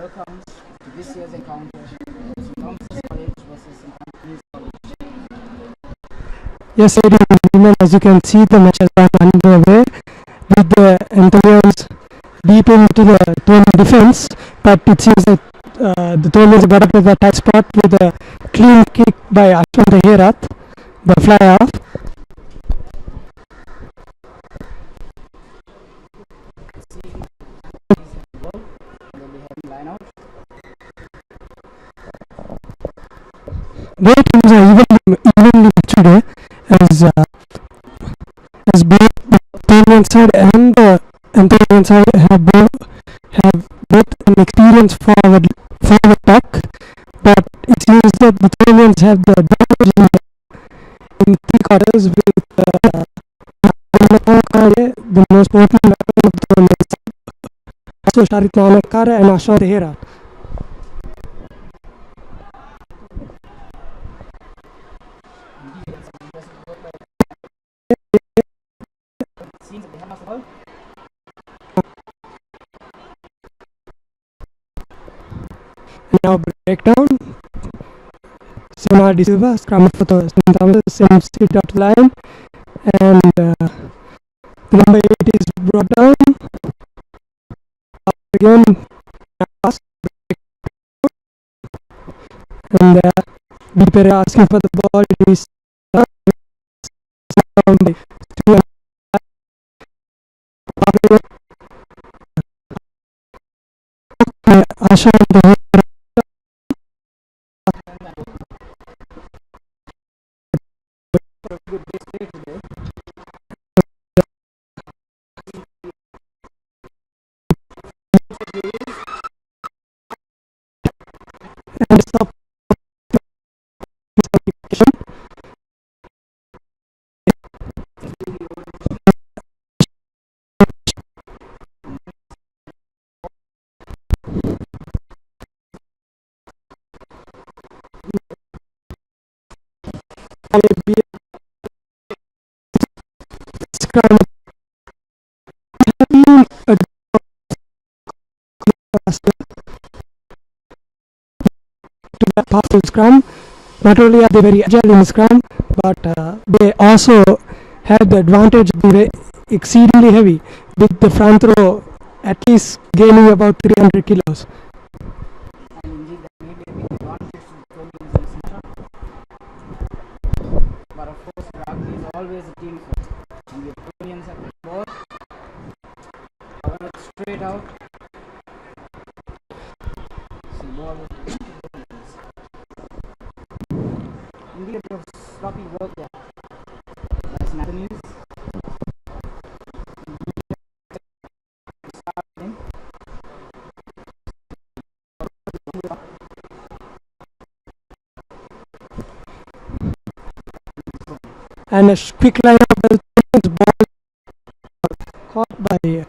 welcome to this year's encounter of St.Thomas College versus St.Anthony's College. Yes, ladies and gentlemen, as you can see, the match has gone underway with the Anthonians deep into the Thorn defense, but it seems that the Thornians got up with a tight spot with a clean kick by Ashwin Tahirath, the fly off. Both teams are evenly matched as both the Thornian side and the Anthonian side have both an experienced forward pack, but it seems that the Thornians have the advantage in three quarters with the most potent weapon of the Thornians, also Sharit Nanakara and Ashwin Tahirath. Now breakdown. Simona De Silva, scrum for the St.Thomas, sends it out to the line, and the number 8 is brought down. Again, pass, and Vipere asking for the ball. It is Asha Good display today. and stop. Scrum to that powerful scrum. Not only are they very agile in the scrum, but they also have the advantage of being exceedingly heavy, with the front row at least gaining about 300 kilos. And indeed, that may be a big advantage to the Thornians in this matchup. But of course, rugby is always a team effort, and the Thornians have the ball. However, it's straight out. So ball is indeed a bit of sloppy work there by St.Anthony's. And a quick line of the ball caught by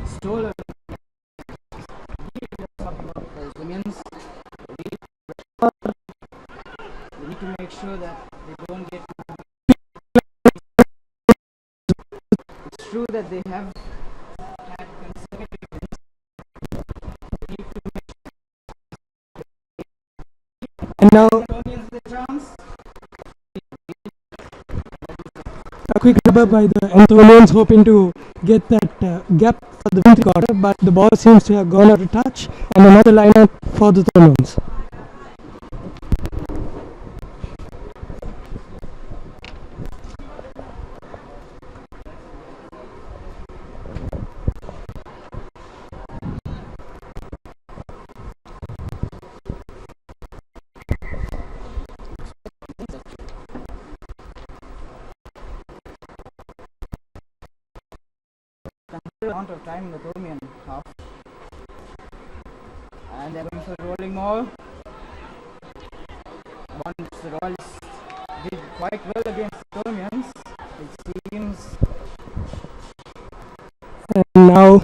Stolen. The Thornians, they need to make sure that they don't get. It's true that they have had consecutive wins. They need to make and now Thornians the chance. a quick rubber by the Anthonians, hoping to get that gap for the fifth quarter, but the ball seems to have gone out of touch, and another lineup for the Thornians. Amount of time in the Thornian half, and they're going for the rolling maul. Once the Royals did quite well against the Thornians, it seems. And now with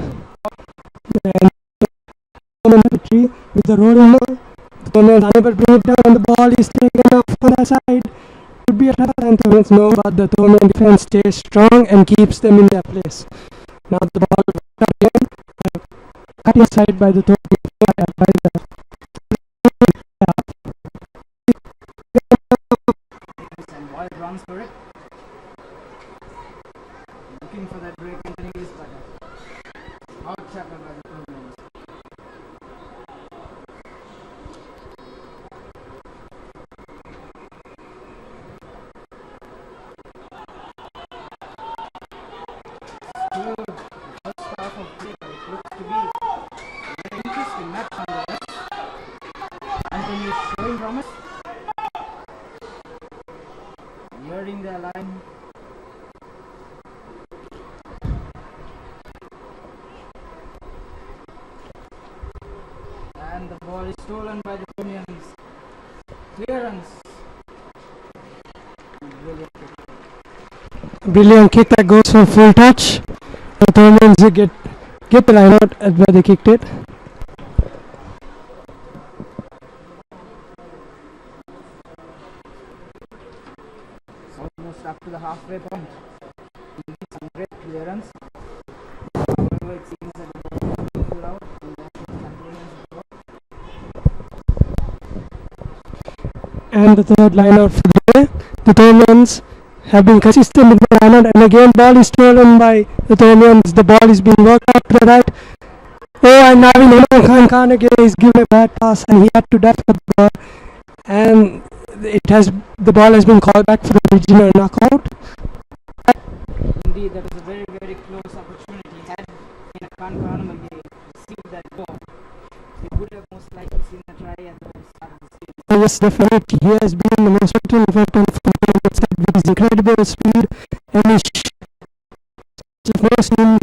the rolling maul, the Thornians unable to bring it down, and the ball is taken off on that side. Could be a tough, and Thornians know, but the Thornian defense stays strong and keeps them in their place. Now the ball again. cut inside by the by the And Boyd runs for it. Looking for that break and release, but hard tackle by the Thornians. Still, the first half of play, but it looks to be a very interesting match nonetheless. Anthony is showing promise. Nearing their line. And the ball is stolen by the Thornians. Clearance. brilliant kick that goes for full touch. The Thornians get the line out at where they kicked it. It's almost up to the halfway point. He needs some great clearance. However, it seems that the ball is being pulled out. And And the third line out for the day. The Thornians have been consistent in the line out, and again ball is stolen by the Thornians. The ball is being worked out to the right. Oh, and Navin Khan again is given a bad pass, and he had to dash for the ball, and the ball has been called back for the original knockout. indeed, that was a very, very close opportunity. Had Khan received that ball, he would have most likely seen the try at the start of the series. Yes, definitely. He has been the most important weapon for the side with his incredible speed and his most in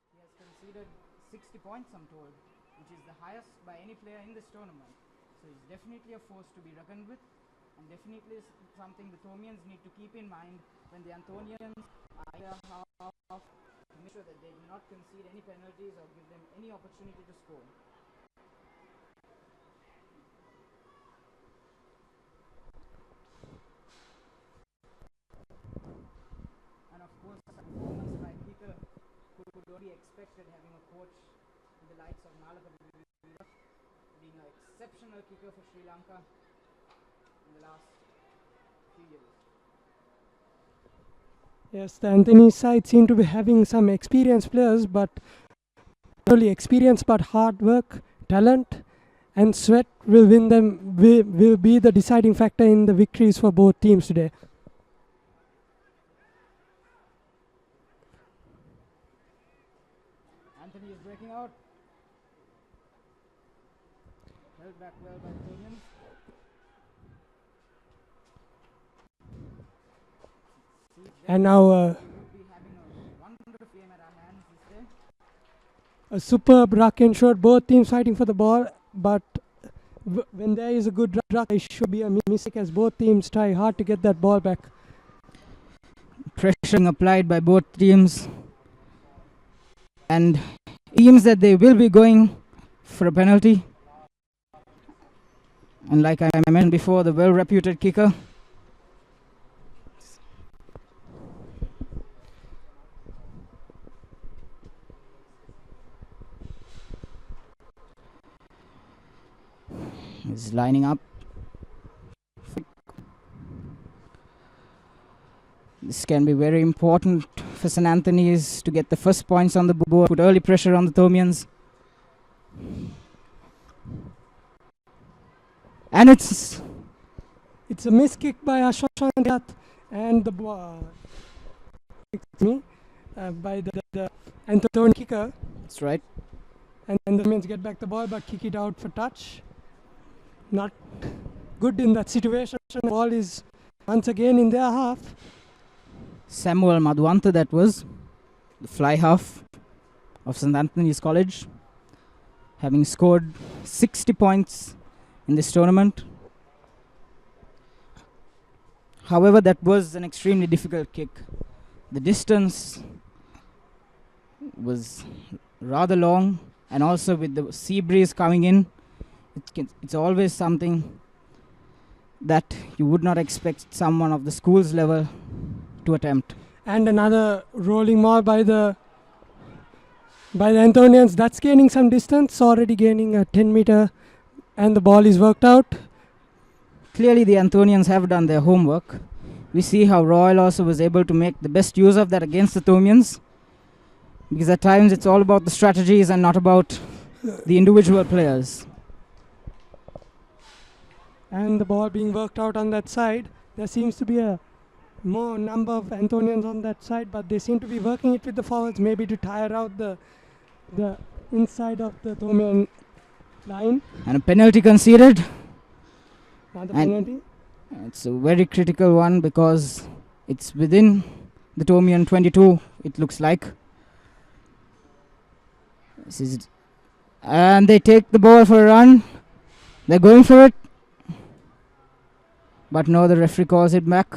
He has conceded 60 points, I'm told, which is the highest by any player in this tournament. So he's definitely a force to be reckoned with, and definitely something the Thornians need to keep in mind when the Anthonians are either half to make sure that they do not concede any penalties or give them any opportunity to score. And of course, a performance by Peter could only expected having a coach in the likes of Nalaka being an exceptional kicker for Sri Lanka in the last few years. Yes, the Anthony side seem to be having some experienced players, but not only experience but hard work, talent, and sweat will win them. Will be the deciding factor in the victories for both teams today. Anthony is breaking out. Held back well by the Thornians. And now We would be having a wonderful game at our hands this day. a superb ruck and shot. Both teams fighting for the ball, but when there is a good ruck, it should be a mistake as both teams try hard to get that ball back. Pressure applied by both teams, and it seems that they will be going for a penalty. And like I mentioned before, the well-reputed kicker. Is lining up. This can be very important for St. Anthony's to get the first points on the board, put early pressure on the Thornians. And it's a missed kick by Ashwat and the by the Anthony kicker. That's right. And the men get back the ball but kick it out for touch. Not good in that situation. The ball is once again in their half. Samuel Madhwanta, that was the fly half of St. Anthony's College, having scored 60 points in this tournament. However, that was an extremely difficult kick. The distance was rather long, and also with the sea breeze coming in, it's always something that you would not expect someone of the school's level to attempt. And another rolling maul by the Anthonians. That's gaining some distance, already gaining a 10 meter, and the ball is worked out. Clearly the Anthonians have done their homework. We see how Royal also was able to make the best use of that against the Thomians, because at times it's all about the strategies and not about the individual players. And the ball being worked out on that side. There seems to be a more number of Anthonians on that side, but they seem to be working it with the forwards, maybe to tire out the inside of the Thomian line. And a penalty conceded. Another penalty. It's a very critical one because it's within the Thomian 22, it looks like. And they take the ball for a run. They're going for it. But no, the referee calls it back.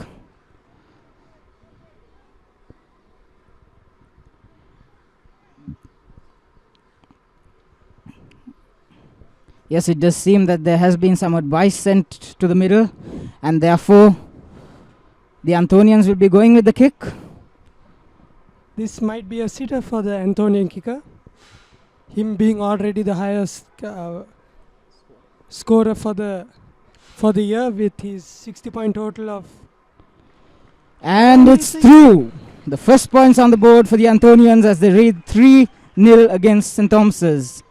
Yes, it does seem that there has been some advice sent to the middle, and therefore the Anthonians will be going with the kick. This might be a sitter for the Anthonian kicker. Him being already the highest scorer for the year with his 60-point total of. And it's through. The first points on the board for the Anthonians as they lead 3-0 against St. Thomas's.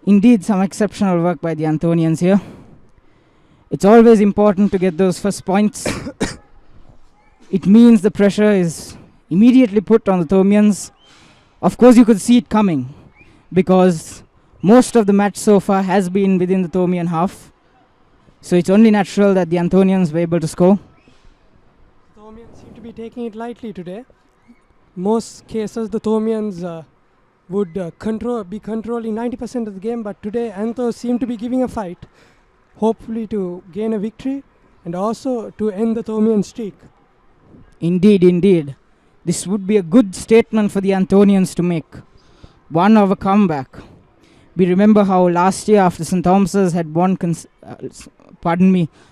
Indeed, some exceptional work by the Anthonians here. It's always important to get those first points. It means the pressure is immediately put on the Thomians. Of course, you could see it coming because most of the match so far has been within the Thomian half. So it's only natural that the Anthonians were able to score. The Thomians seem to be taking it lightly today. Most cases, the Thomians would be controlling 90% of the game, but today Anthos seem to be giving a fight, hopefully to gain a victory and also to end the Thomian streak. Indeed, indeed. This would be a good statement for the Anthonians to make. One of a comeback. We remember how last year after St. Thomas's had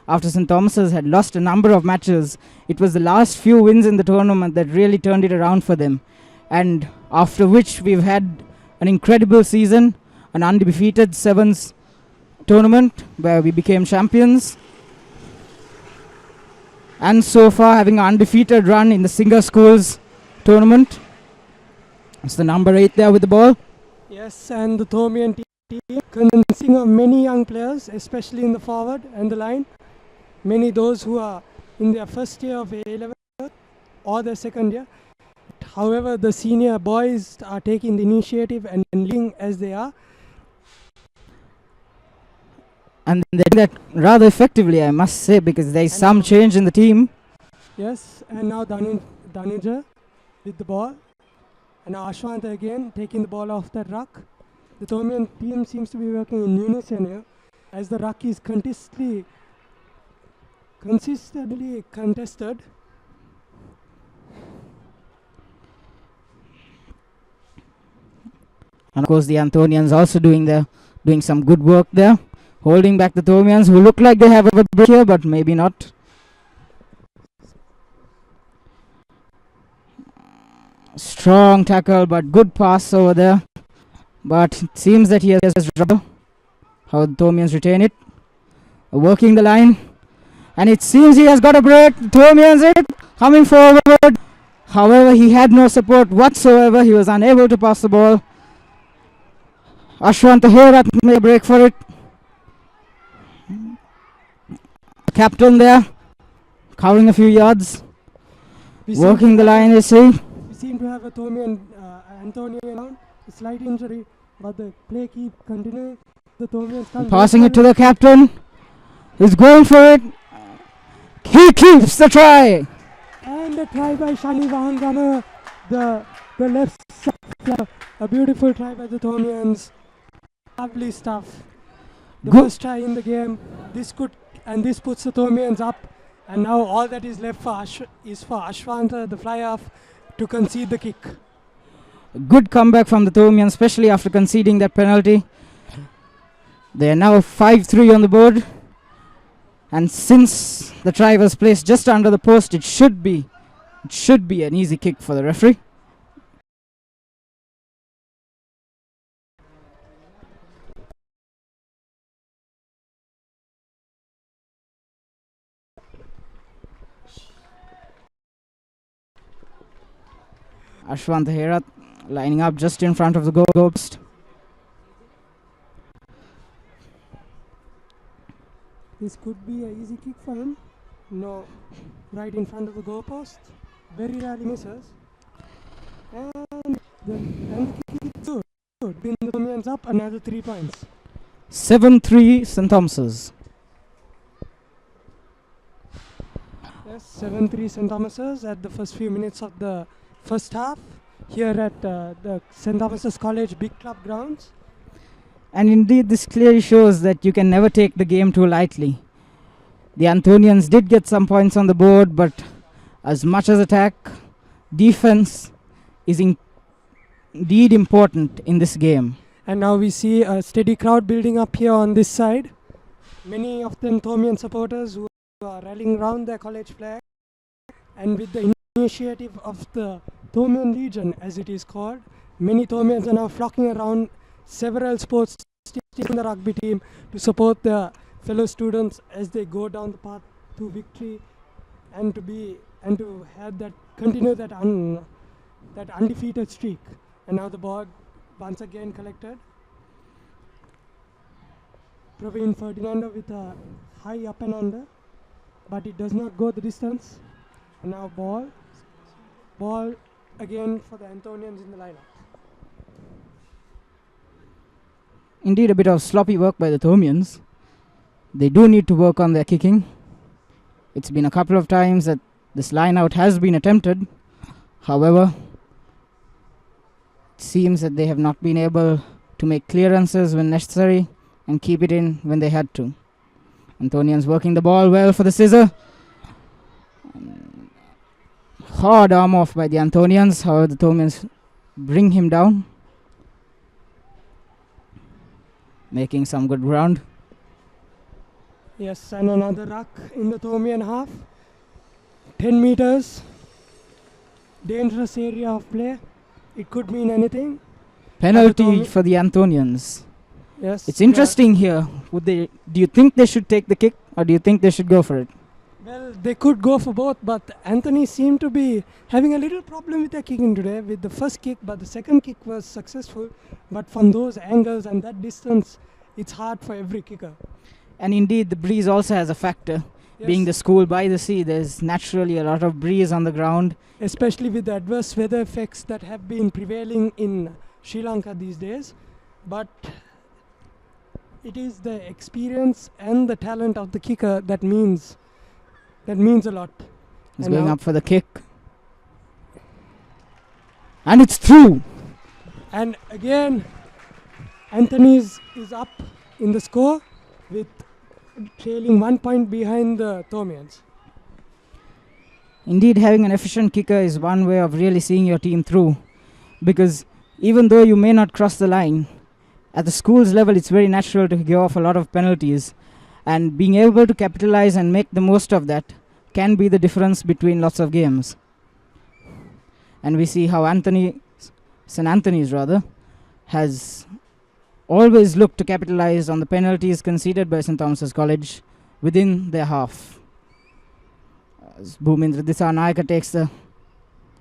after St. Thomas's had lost a number of matches, it was the last few wins in the tournament that really turned it around for them. And after which we've had an incredible season, an undefeated sevens tournament where we became champions. And so far having an undefeated run in the Singer Schools tournament. It's the number 8 there with the ball. Yes, and the Thomian team consisting of many young players, especially in the forward and the line. Many those who are in their first year of A-level or their second year. However, the senior boys are taking the initiative and leading as they are. And they do that rather effectively, I must say, because there is some change in the team. Yes, and now Danuja with the ball. And now Ashwanta again taking the ball off that ruck. The Thomian team seems to be working in unison here as the ruck is consistently contested. And of course the Anthonians also doing some good work there, holding back the Thomians who look like they have a break here, but maybe not. Strong tackle, but good pass over there. But it seems that he has rubber. How the Thomians retain it. Working the line. And it seems he has got a break. Thomians coming forward. However, he had no support whatsoever. He was unable to pass the ball. Ashwanta here made a break for it. Captain there, covering a few yards. Working the line, you see. We seem to have a Thomian Anthonian on a slight injury, but the play keep continuing. The Thomians come passing it to the captain. He's going for it. He keeps the try. And the try by Shani Vahangana, the left side. A beautiful try by the Thomians. Lovely stuff. The Good. first try in the game. This puts the Thomians up. And now all that is left is for Ashwanta, the fly-off, to concede the kick. Good comeback from the Thomians, especially after conceding that penalty. They are now 5-3 on the board. And since the try was placed just under the post, it should be an easy kick for the referee. Ashwant Herath lining up just in front of the goal post. This could be an easy kick for him. No, right in front of the goal post. Very rarely misses. And the kick is good. Pin the Thomians up another 3 points. 7-3 St. Thomas's. Yes, 7-3 St. Thomas's at the first few minutes of the first half here at the St. Thomas's College Big Club grounds. And indeed, this clearly shows that you can never take the game too lightly. The Anthonians did get some points on the board, but as much as attack, defense is indeed important in this game. And now we see a steady crowd building up here on this side. Many of them Thomian supporters who are rallying around their college flag. And with the initiative of the Thomian Legion, as it is called, many Thomians are now flocking around several sports teams in the rugby team to support their fellow students as they go down the path to victory and to have that continue that undefeated streak. And now the ball once again collected. Praveen Ferdinando with a high up and under, but it does not go the distance. And now ball again for the Anthonians in the lineup. Indeed, a bit of sloppy work by the Thomians. They do need to work on their kicking. It's been a couple of times that this line out has been attempted. However, it seems that they have not been able to make clearances when necessary and keep it in when they had to. Anthonians working the ball well for the scissor. Hard arm off by the Anthonians. However, the Thomians bring him down, making some good ground. Yes, and another ruck in the Thomian half. 10 meters. Dangerous area of play. It could mean anything. Penalty for the Anthonians. Yes. It's interesting here. Do you think they should take the kick, or do you think they should go for it? Well, they could go for both, but Anthony seemed to be having a little problem with their kicking today with the first kick, but the second kick was successful. But from those angles and that distance, it's hard for every kicker. And indeed, the breeze also has a factor. Yes. Being the school by the sea, there's naturally a lot of breeze on the ground. Especially with the adverse weather effects that have been prevailing in Sri Lanka these days. But it is the experience and the talent of the kicker that means a lot. He's going up for the kick. And it's through. And again, Anthony is up in the score with trailing 1 point behind the Thomians. Indeed, having an efficient kicker is one way of really seeing your team through. Because even though you may not cross the line, at the school's level it's very natural to give off a lot of penalties. And being able to capitalize and make the most of that can be the difference between lots of games. And we see how St. Anthony's has always looked to capitalize on the penalties conceded by St. Thomas's College within their half. As Bhumendra Dissanayaka takes the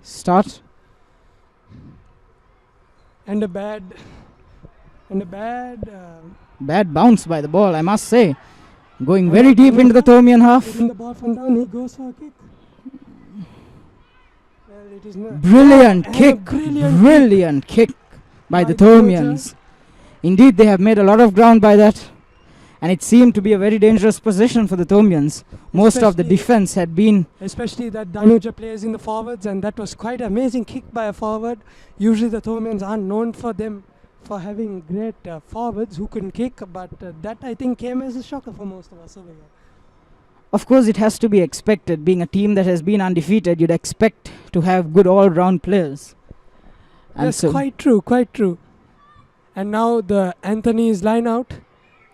start. And a bad bounce by the ball, I must say. Going very deep into the Thomian half. Getting the ball from down, he goes for a kick. Well, it is not. Brilliant kick by the Thomians. Indeed, they have made a lot of ground by that. And it seemed to be a very dangerous position for the Thomians. Most of the defense had been... Especially that Danuja plays in the forwards, and that was quite an amazing kick by a forward. Usually the Thomians aren't known for for having great forwards who can kick, but that I think came as a shocker for most of us over here. Of course, it has to be expected. Being a team that has been undefeated, you'd expect to have good all-round players. And yes, quite true. And now the Anthony's line out.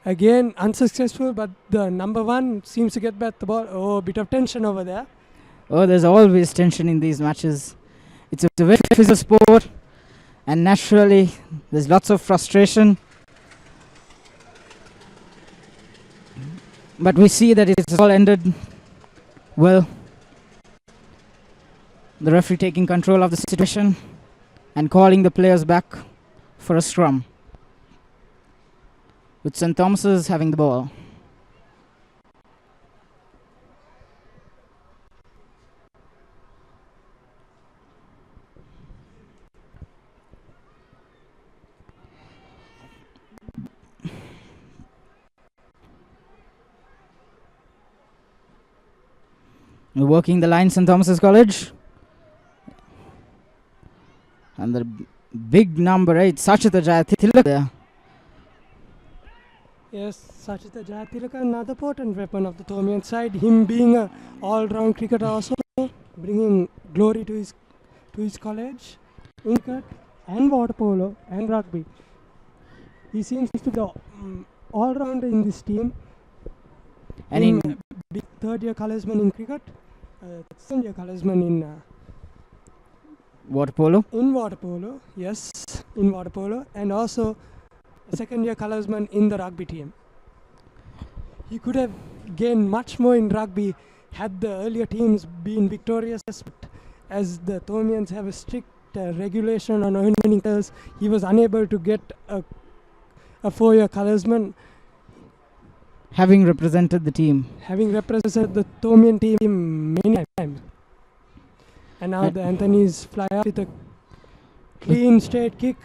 Again, unsuccessful, but the number 1 seems to get back the ball. Oh, a bit of tension over there. Oh, there's always tension in these matches. It's a very physical sport, and naturally, there's lots of frustration. But we see that it's all ended well. The referee taking control of the situation and calling the players back for a scrum, with St. Thomas's having the ball. We're working the line, St. Thomas's College. And the big number 8, Sachita Jayathilaka there. Yes, Sachita Jayathilaka, another potent weapon of the Thomian side. Him being an all-round cricketer also, bringing glory to his college in cricket and water polo and rugby. He seems to be the all-rounder in this team. And in big third-year colorsman in cricket, second-year colorsman in water polo. In water polo, yes, in water polo, and also a second-year colorsman in the rugby team. He could have gained much more in rugby had the earlier teams been victorious, but as the Thomians have a strict regulation on earning players, he was unable to get a 4-year colorsman. Having represented the team. Having represented the Thomian team many times. And now the Anthony's fly out with a clean straight kick.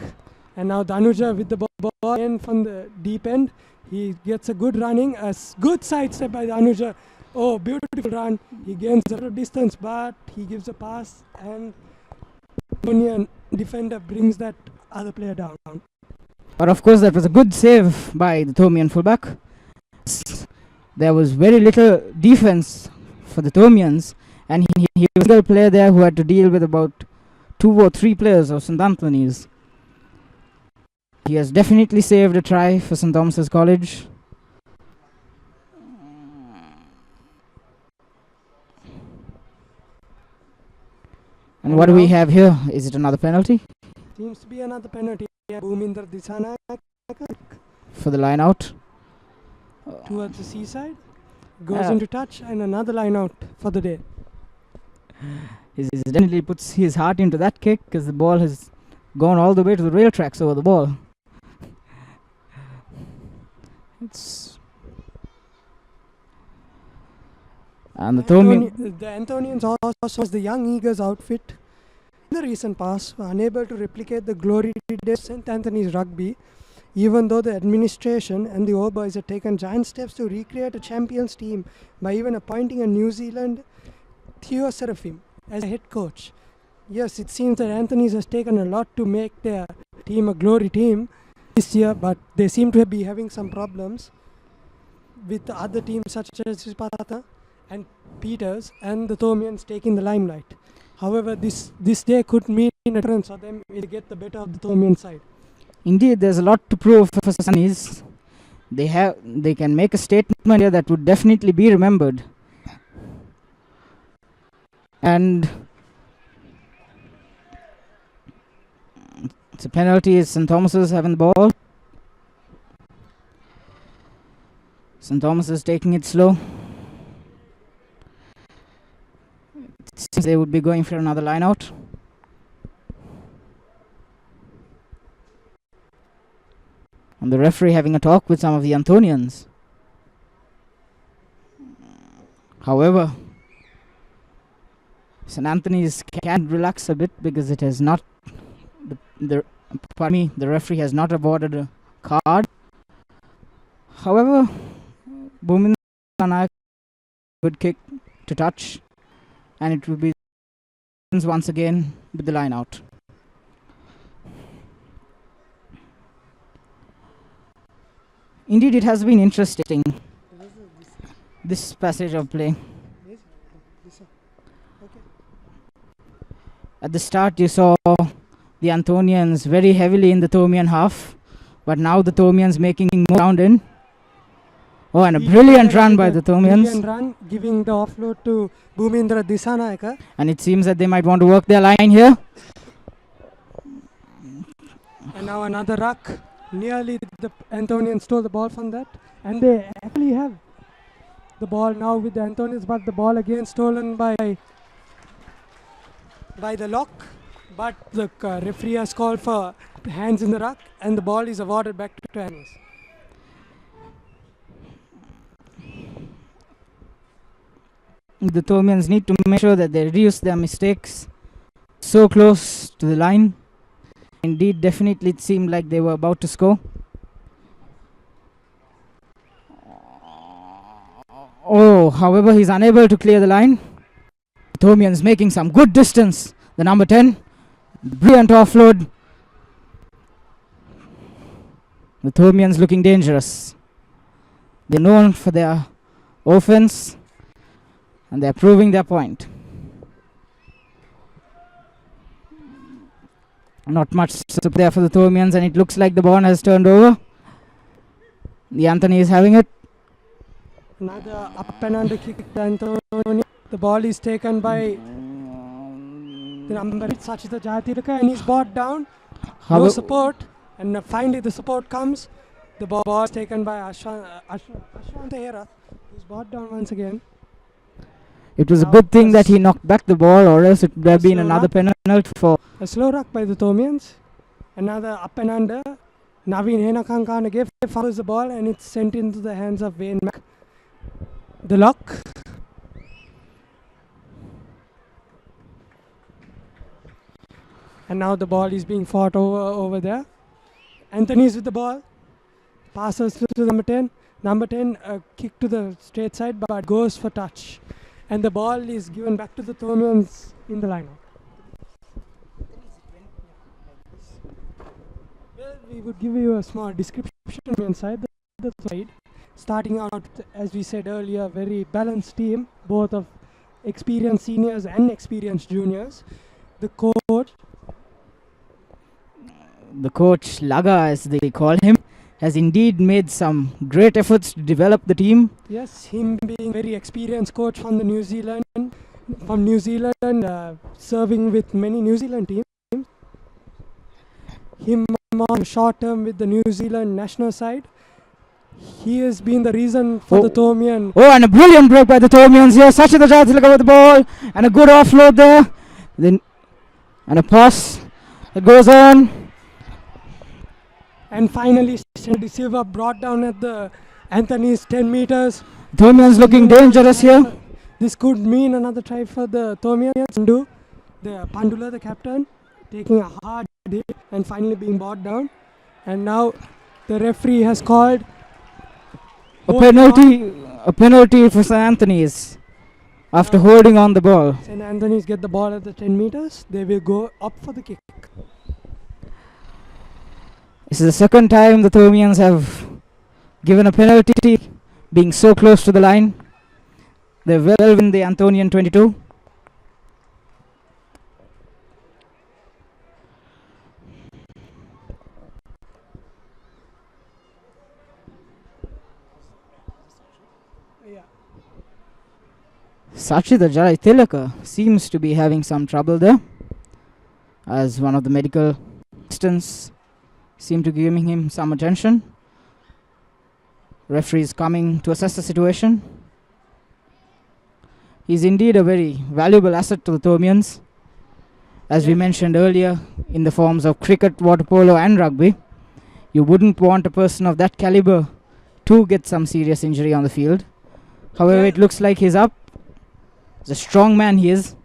And now Danuja with the ball in from the deep end. He gets a good running, a good sidestep by Danuja. Oh, beautiful run. He gains a lot of distance, but he gives a pass and Thomian defender brings that other player down. But of course, that was a good save by the Thomian fullback. There was very little defense for the Thomians, and he was a single player there who had to deal with about 2 or 3 players of St. Anthony's. He has definitely saved a try for St. Thomas's College. And what do we have here? Is it another penalty? Seems to be another penalty. Bhuminder Disana for the line out. Towards the seaside. Goes into touch and another line out for the day. He definitely puts his heart into that kick because the ball has gone all the way to the rail tracks over the ball. And the Anthonians also was the young Eagles outfit in the recent past were unable to replicate the glory days of St. Anthony's rugby, even though the administration and the All Boys had taken giant steps to recreate a champions team by even appointing a New Zealand Theo Seraphim as a head coach. Yes, it seems that Anthony's has taken a lot to make their team a glory team this year, but they seem to be having some problems with the other teams such as Sparta and Peters and the Thomians taking the limelight. However, this day could mean a difference for them if they get the better of the Thomian side. Indeed, there's a lot to prove for Sunnis. They can make a statement here that would definitely be remembered. And it's a penalty. St. Thomas's having the ball. St. Thomas is taking it slow. It seems they would be going for another line out. And the referee having a talk with some of the Anthonians. However, St. Anthony's can relax a bit because it has not the referee has not awarded a card. However, Bhuminder Nayak good kick to touch, and it will be once again with the line out. Indeed, it has been interesting, this passage of play. At the start, you saw the Anthonians very heavily in the Thomian half, but now the Thomians making more ground in. Oh, and a brilliant run by the Thomians. Brilliant run, giving the offload to Bhumindra Disanayaka. And it seems that they might want to work their line here. And now another ruck. Nearly the Anthonians stole the ball from that. And they actually have the ball now with the Anthonians, but the ball again stolen by the lock. But the referee has called for hands in the ruck, and the ball is awarded back to Anthonians. The Thomians need to make sure that they reduce their mistakes. So close to the line. Indeed, definitely it seemed like they were about to score. Oh, however, he's unable to clear the line. Thomians making some good distance. The number 10. Brilliant offload. The Thomians looking dangerous. They're known for their offense, and they're proving their point. Not much support there for the Thomians, and it looks like the ball has turned over. The Anthony is having it. Another up and under kick to Anthony. The ball is taken by the number 8, Sachita Jayatilaka, and he's brought down. No support, and finally the support comes. The ball is taken by Ashwanta Hera, who's brought down once again. It was a good thing that he knocked back the ball, or else it would have been another penalty for... A slow ruck by the Thomians. Another up and under. Naveen Henakankana fouls the ball, and it's sent into the hands of Wayne Mack. The lock. And now the ball is being fought over there. Anthony's with the ball. Passes to number 10. Number 10, a kick to the straight side, but goes for touch. And the ball is given back to the Thomians in the lineup. Well, we would give you a small description inside the side. Starting out, as we said earlier, very balanced team, both of experienced seniors and experienced juniors. The coach, Laga as they call him, has indeed made some great efforts to develop the team. Yes, him being very experienced coach from New Zealand, serving with many New Zealand teams. Him on short term with the New Zealand national side. He has been the reason for the Thomian. Oh, and a brilliant break by the Thomians here. Sachita Jayatilaka with the ball, and a good offload there. Then, and a pass that goes on. And finally, De Silva brought down at the Anthony's 10 meters. Thomians looking dangerous here. This could mean another try for the Thomians. Pandula, the captain, taking a hard hit and finally being brought down. And now the referee has called a penalty for St.Anthony's after holding on the ball. St. Anthony's get the ball at the 10 meters. They will go up for the kick. This is the second time the Thomians have given a penalty, being so close to the line. They well win the Anthonian 22. Sachita Jayatilaka seems to be having some trouble there, as one of the medical assistants seem to be giving him some attention. Referee is coming to assess the situation. He's indeed a very valuable asset to the Thomians, as we mentioned earlier, in the forms of cricket, water polo and rugby. You wouldn't want a person of that caliber to get some serious injury on the field. However, it looks like he's up. He's a strong man he is.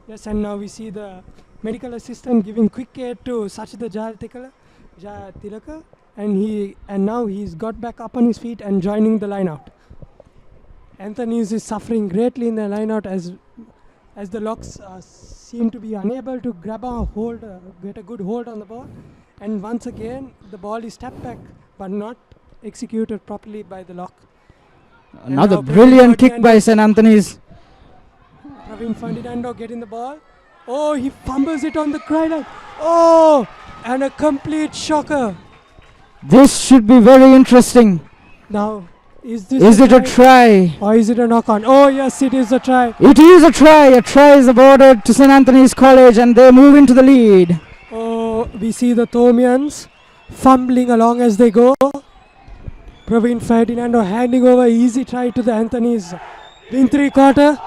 Yes, and now we see the medical assistant giving quick aid to Sachita Jayatilaka, and now he's got back up on his feet and joining the line out. Anthony is suffering greatly in the line out as the locks seem to be unable to grab a hold, get a good hold on the ball. And once again, the ball is tapped back, but not executed properly by the lock. Another brilliant kick by St. Anthony's. Praveen Ferdinando getting the ball. Oh, he fumbles it on the cry line. Oh, and a complete shocker. This should be very interesting. Now, is it a try? Or is it a knock on? Oh, yes, it is a try. It is a try. A try is awarded to St. Anthony's College and they move into the lead. Oh, we see the Thomians fumbling along as they go. Praveen Ferdinando handing over easy try to the Anthony's in 3/4.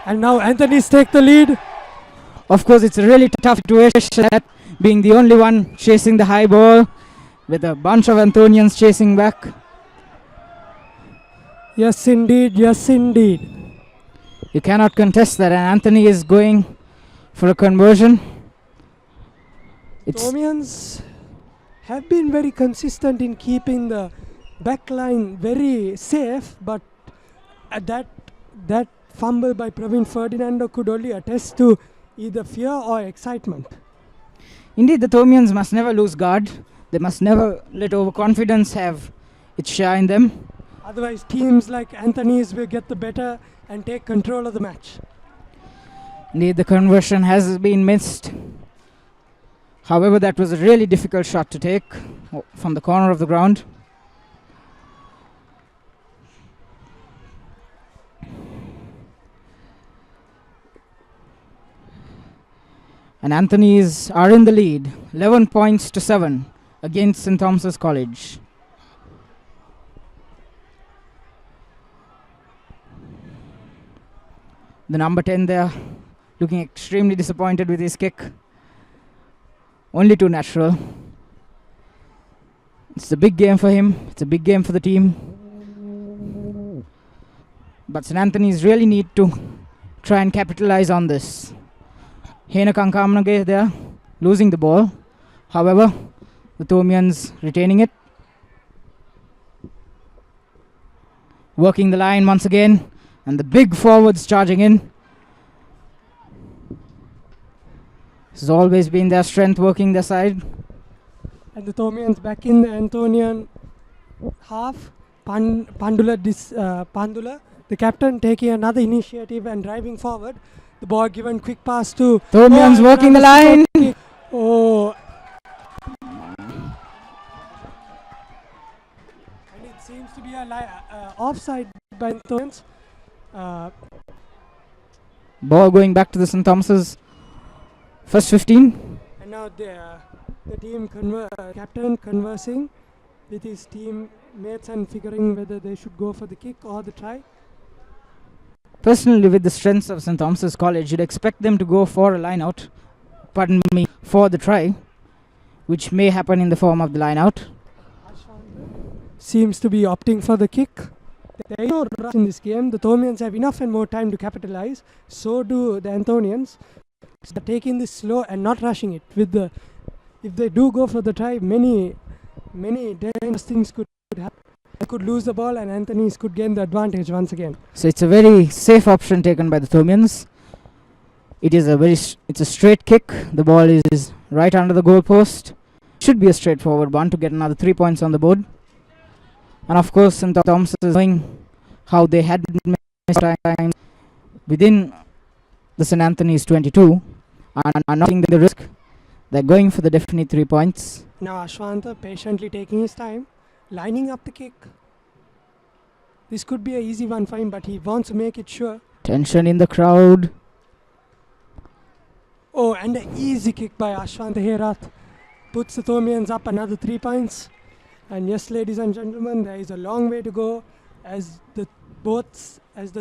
And now Anthony's take the lead. Of course, it's a really tough situation, being the only one chasing the high ball with a bunch of Anthonians chasing back. Yes, indeed. Yes, indeed. You cannot contest that, and Anthony is going for a conversion. Thomians have been very consistent in keeping the back line very safe, but that fumble by Praveen Ferdinando could only attest to either fear or excitement. Indeed, the Thomians must never lose guard. They must never let overconfidence have its share in them. Otherwise, teams like Anthony's will get the better and take control of the match. Indeed, the conversion has been missed. However, that was a really difficult shot to take from the corner of the ground. And Anthony's are in the lead, 11 points to 7 against St. Thomas's College. The number 10 there, looking extremely disappointed with his kick. Only too natural. It's a big game for him. It's a big game for the team. But St. Anthony's really need to try and capitalize on this. Hena Kankamnage there, losing the ball. However, the Thomians retaining it. Working the line once again. And the big forwards charging in. This has always been their strength, working their side. And the Thomians back in the Anthonian half. Pandula, the captain, taking another initiative and driving forward. The ball given quick pass to Thomians working the line. Oh. And it seems to be a offside by Thomians. Ball going back to the St. Thomas's first 15. And now the team captain conversing with his teammates and figuring whether they should go for the kick or the try. Personally, with the strengths of St. Thomas's College, you'd expect them to go for a line out. Pardon me, for the try, which may happen in the form of the line out. Seems to be opting for the kick. There is no rush in this game. The Thomians have enough and more time to capitalize. So do the Anthonians. So they're taking this slow and not rushing it. If they do go for the try, many dangerous things could happen. They could lose the ball and Anthony's could gain the advantage once again. So it's a very safe option taken by the Thomians. It's a straight kick. The ball is right under the goal post. Should be a straightforward one to get another 3 points on the board. And of course, St. Thomas is knowing how they had missed time within the St. Anthony's 22 and are not taking the risk. They're going for the definite 3 points. Now Ashwanta patiently taking his time, lining up the kick. This could be an easy one for him, but he wants to make it sure. Tension in the crowd. Oh, and an easy kick by Ashwanta Herath puts the Thomians up another 3 points. And yes, ladies and gentlemen, there is a long way to go as the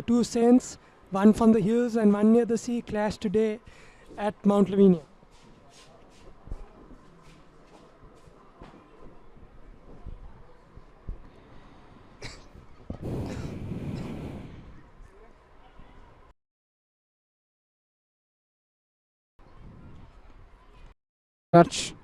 two saints, one from the hills and one near the sea, clash today at Mount Lavinia. Touch.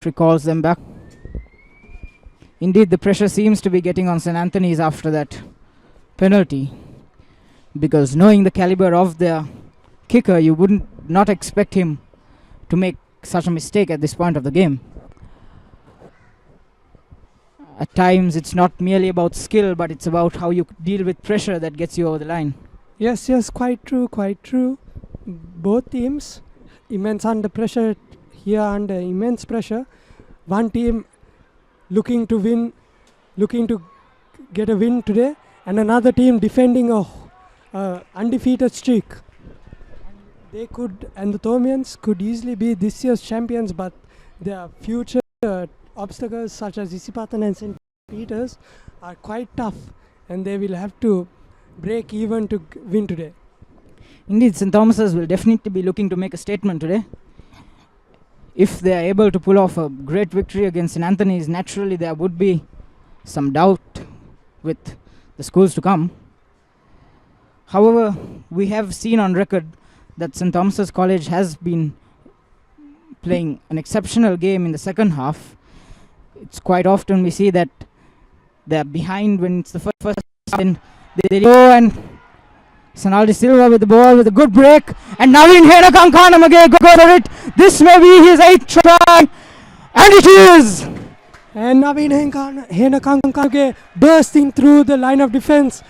Recalls them back. Indeed, the pressure seems to be getting on St. Anthony's after that penalty. because knowing the caliber of their kicker, you wouldn't not expect him to make such a mistake at this point of the game. At times, it's not merely about skill, but it's about how you deal with pressure that gets you over the line. Yes, quite true. Both teams immense under pressure here, under immense pressure. One team looking to win, looking to get a win today, and another team defending a undefeated streak. They could, and the Thomians could easily be this year's champions, but their future obstacles such as Isipathan and St. Peter's are quite tough, and they will have to break even to win today. Indeed, St. Thomas's will definitely be looking to make a statement today. If they are able to pull off a great victory against St. Anthony's, naturally there would be some doubt with the schools to come. However, we have seen on record that St. Thomas's College has been playing an exceptional game in the second half. It's quite often we see that they're behind when it's the first and they go, and Sanaldi Silva with the ball with a good break, and Naveen Henakangkanamage go for it. This may be his 8th try, and it is. And Naveen Henakangkanamage bursting through the line of defense.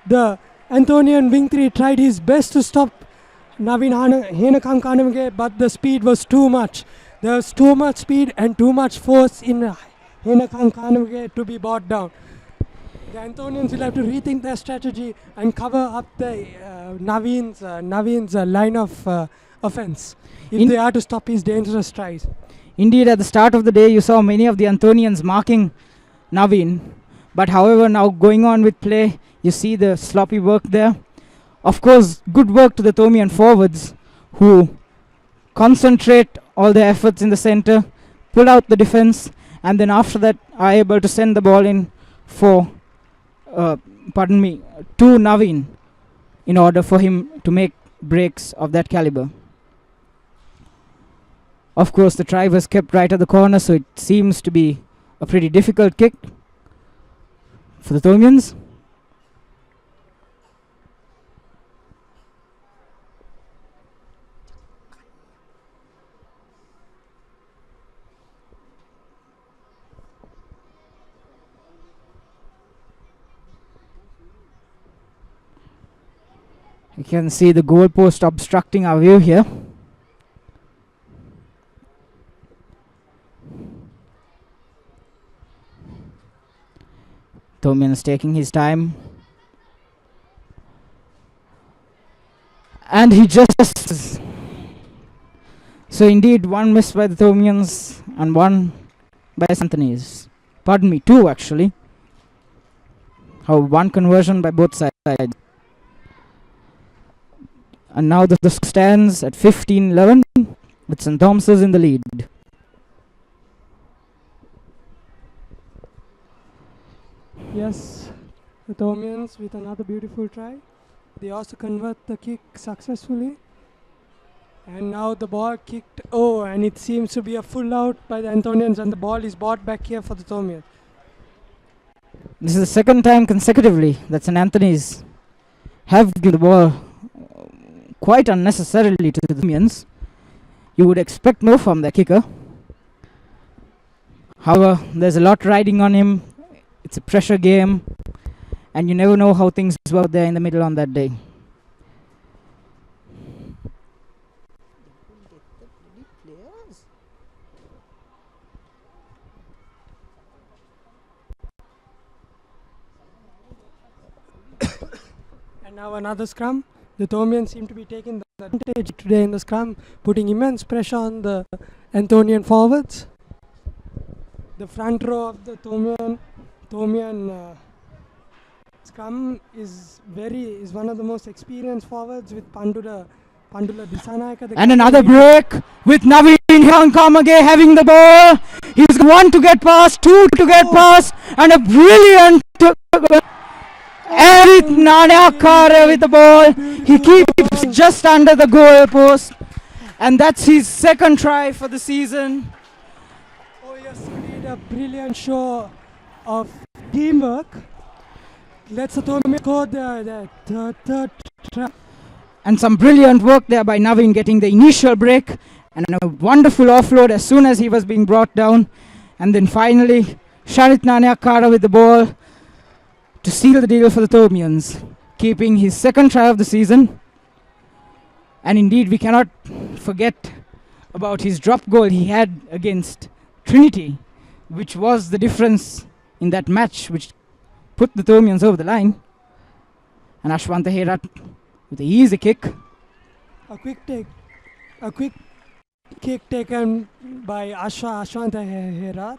The Anthonian wing 3 tried his best to stop Naveen Henakangkanamage, but the speed was too much. There was too much speed and too much force in Henakangkanamage to be brought down. The Anthonians will have to rethink their strategy and cover up the Naveen's line of offense if they are to stop his dangerous tries. Indeed, at the start of the day, you saw many of the Anthonians marking Naveen. But however, now going on with play, you see the sloppy work there. Of course, good work to the Thomian forwards who concentrate all their efforts in the center, pull out the defense, and then after that are able to send the ball in for to Naveen in order for him to make breaks of that caliber. Of course, the try was kept right at the corner, so it seems to be a pretty difficult kick for the Thomians. You can see the goalpost obstructing our view here. Thomian is taking his time. And he just... So indeed, one miss by the Thomians and one by St.Anthony's. Pardon me, two actually. One conversion by both sides. And now the stands at 15-11 with St. Thomas's in the lead. Yes, the Thomians with another beautiful try. They also convert the kick successfully. And now the ball kicked. Oh, and it seems to be a full out by the Anthonians, and the ball is brought back here for the Thomians. This is the second time consecutively that St. Anthony's have given the ball quite unnecessarily to the Thomians. You would expect more from their kicker. However, there's a lot riding on him. It's a pressure game, and you never know how things work there in the middle on that day. And now another scrum. The Thomians seem to be taking the advantage today in the scrum, putting immense pressure on the Anthonian forwards. The front row of the Thomian scrum is one of the most experienced forwards with Pandula Disanayaka. And another break with Naveen Henakangkanamage having the ball. He's one to get past, two to get past, and a brilliant Eric Nanakare with the ball. He keeps just under the goal post, and that's his second try for the season. Oh yes, indeed, a brilliant show of teamwork. Let's Thomian score the third try. And some brilliant work there by Naveen getting the initial break and a wonderful offload as soon as he was being brought down. And then finally, Sharit Nanyakara with the ball to seal the deal for the Thomians, keeping his second try of the season. And indeed, we cannot forget about his drop goal he had against Trinity, which was the difference in that match, which put the Thomians over the line. And Ashwanta Herat with an easy kick. A quick kick taken by Ashwanta Herat.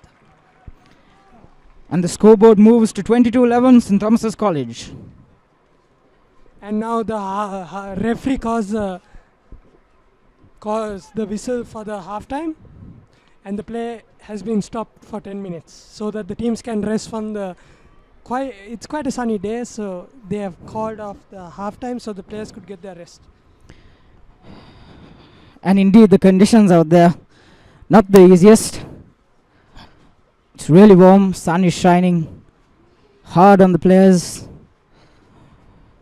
And the scoreboard moves to 22-11 St. Thomas's College. And now the referee calls the whistle for the halftime, and the play has been stopped for 10 minutes so that the teams can rest from the it's quite a sunny day, so they have called off the halftime so the players could get their rest. And indeed, the conditions out there, not the easiest. It's really warm, sun is shining hard on the players.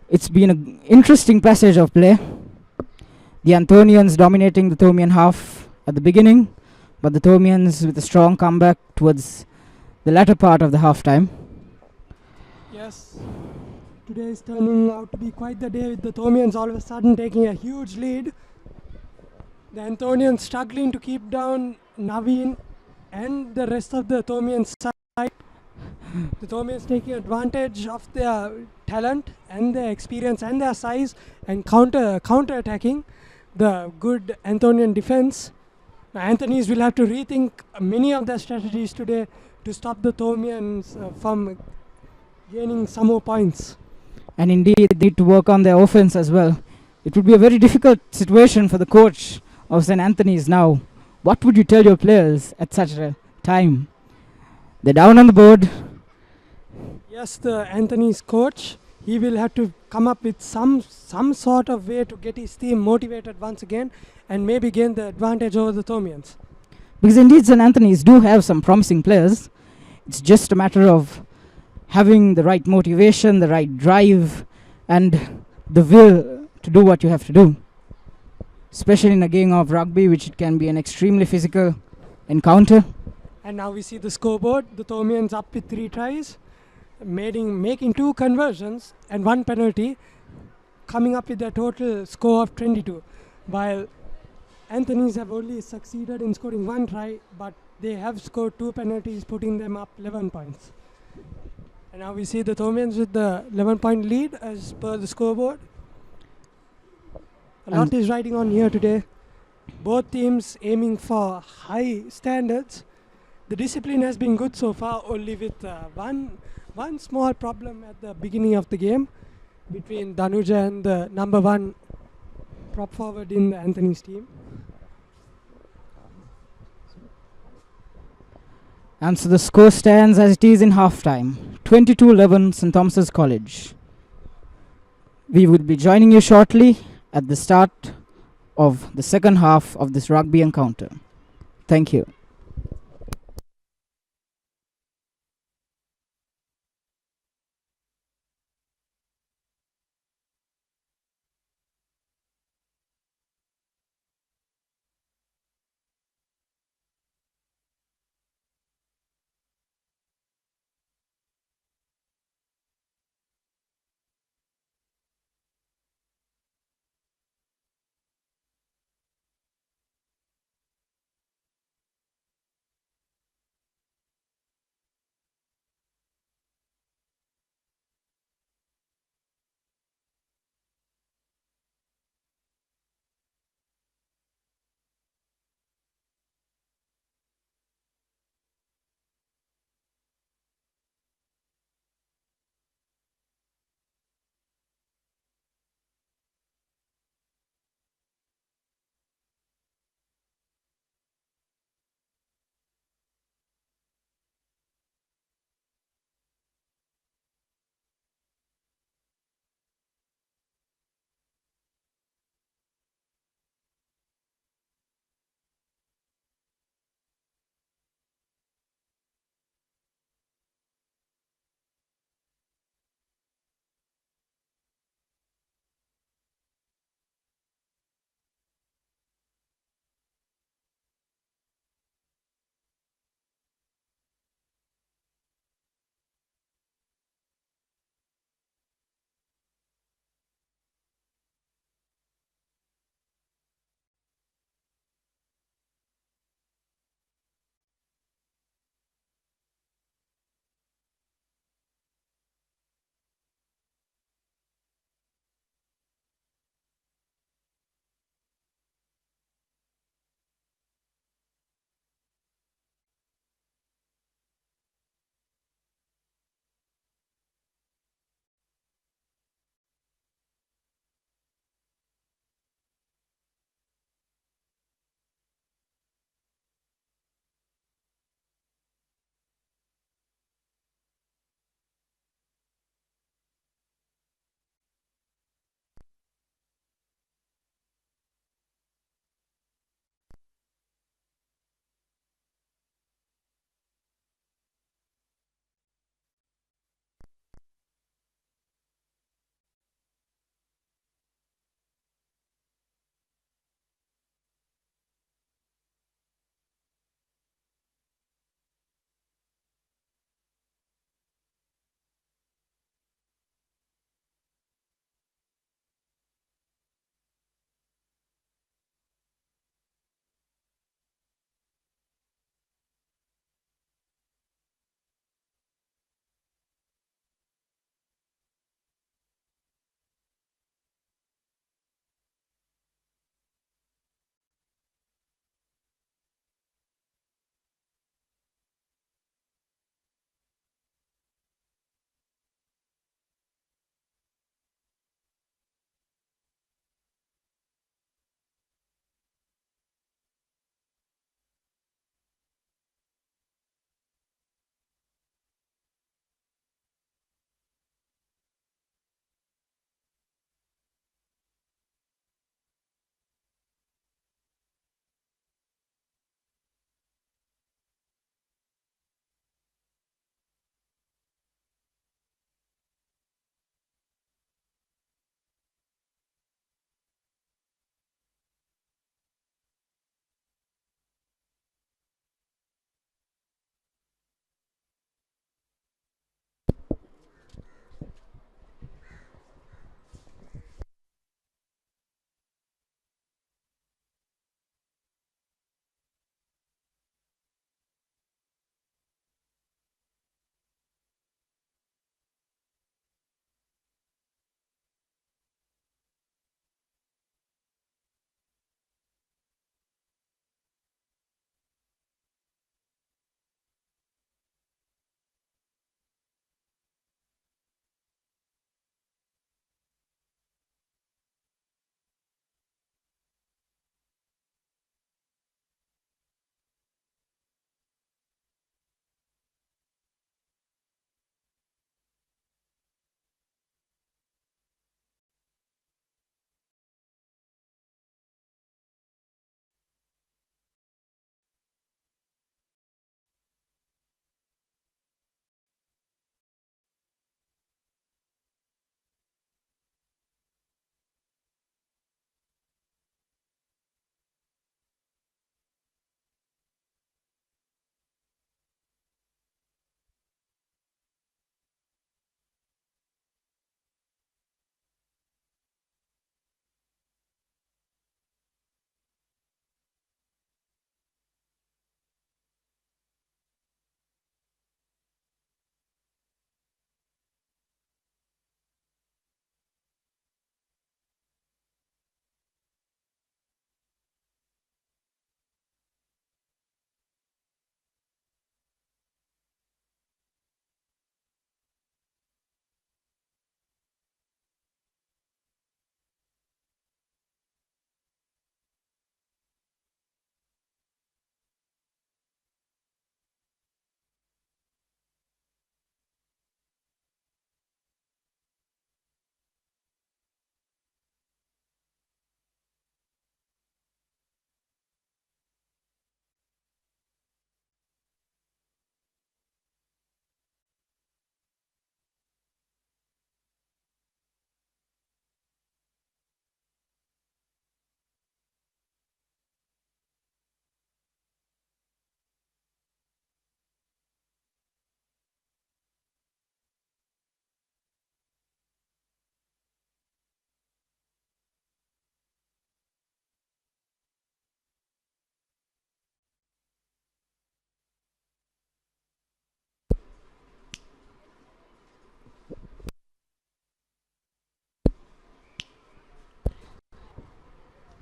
It's been an interesting passage of play. The Anthonians dominating the Thomian half at the beginning, but the Thomians with a strong comeback towards the latter part of the halftime. Yes, today is turning out to be quite the day with the Thomians all of a sudden taking a huge lead. The Anthonians struggling to keep down Naveen and the rest of the Thomian side. The Thomians taking advantage of their talent and their experience and their size and counter-attacking the good Anthonian defense. Now Anthony's will have to rethink many of their strategies today to stop the Thomians from gaining some more points. And indeed, they need to work on their offense as well. It would be a very difficult situation for the coach of St. Anthony's now. What would you tell your players at such a time? They're down on the board. Yes, the Anthony's coach, he will have to come up with some sort of way to get his team motivated once again and maybe gain the advantage over the Thomians. Because indeed, St. Anthony's do have some promising players. It's just a matter of having the right motivation, the right drive, and the will to do what you have to do. Especially in a game of rugby, which it can be an extremely physical encounter. And now we see the scoreboard. The Thomians up with 3 tries, making 2 conversions and 1 penalty, coming up with a total score of 22. While Anthony's have only succeeded in scoring 1 try, but they have scored 2 penalties, putting them up 11 points. And now we see the Thomians with the 11-point lead as per the scoreboard. A lot is riding on here today. Both teams aiming for high standards. The discipline has been good so far, only with one small problem at the beginning of the game between Danuja and the number 1 prop forward in the Anthony's team. And so the score stands as it is in halftime. 22-11 St. Thomas's College. We will be joining you shortly at the start of the second half of this rugby encounter. Thank you.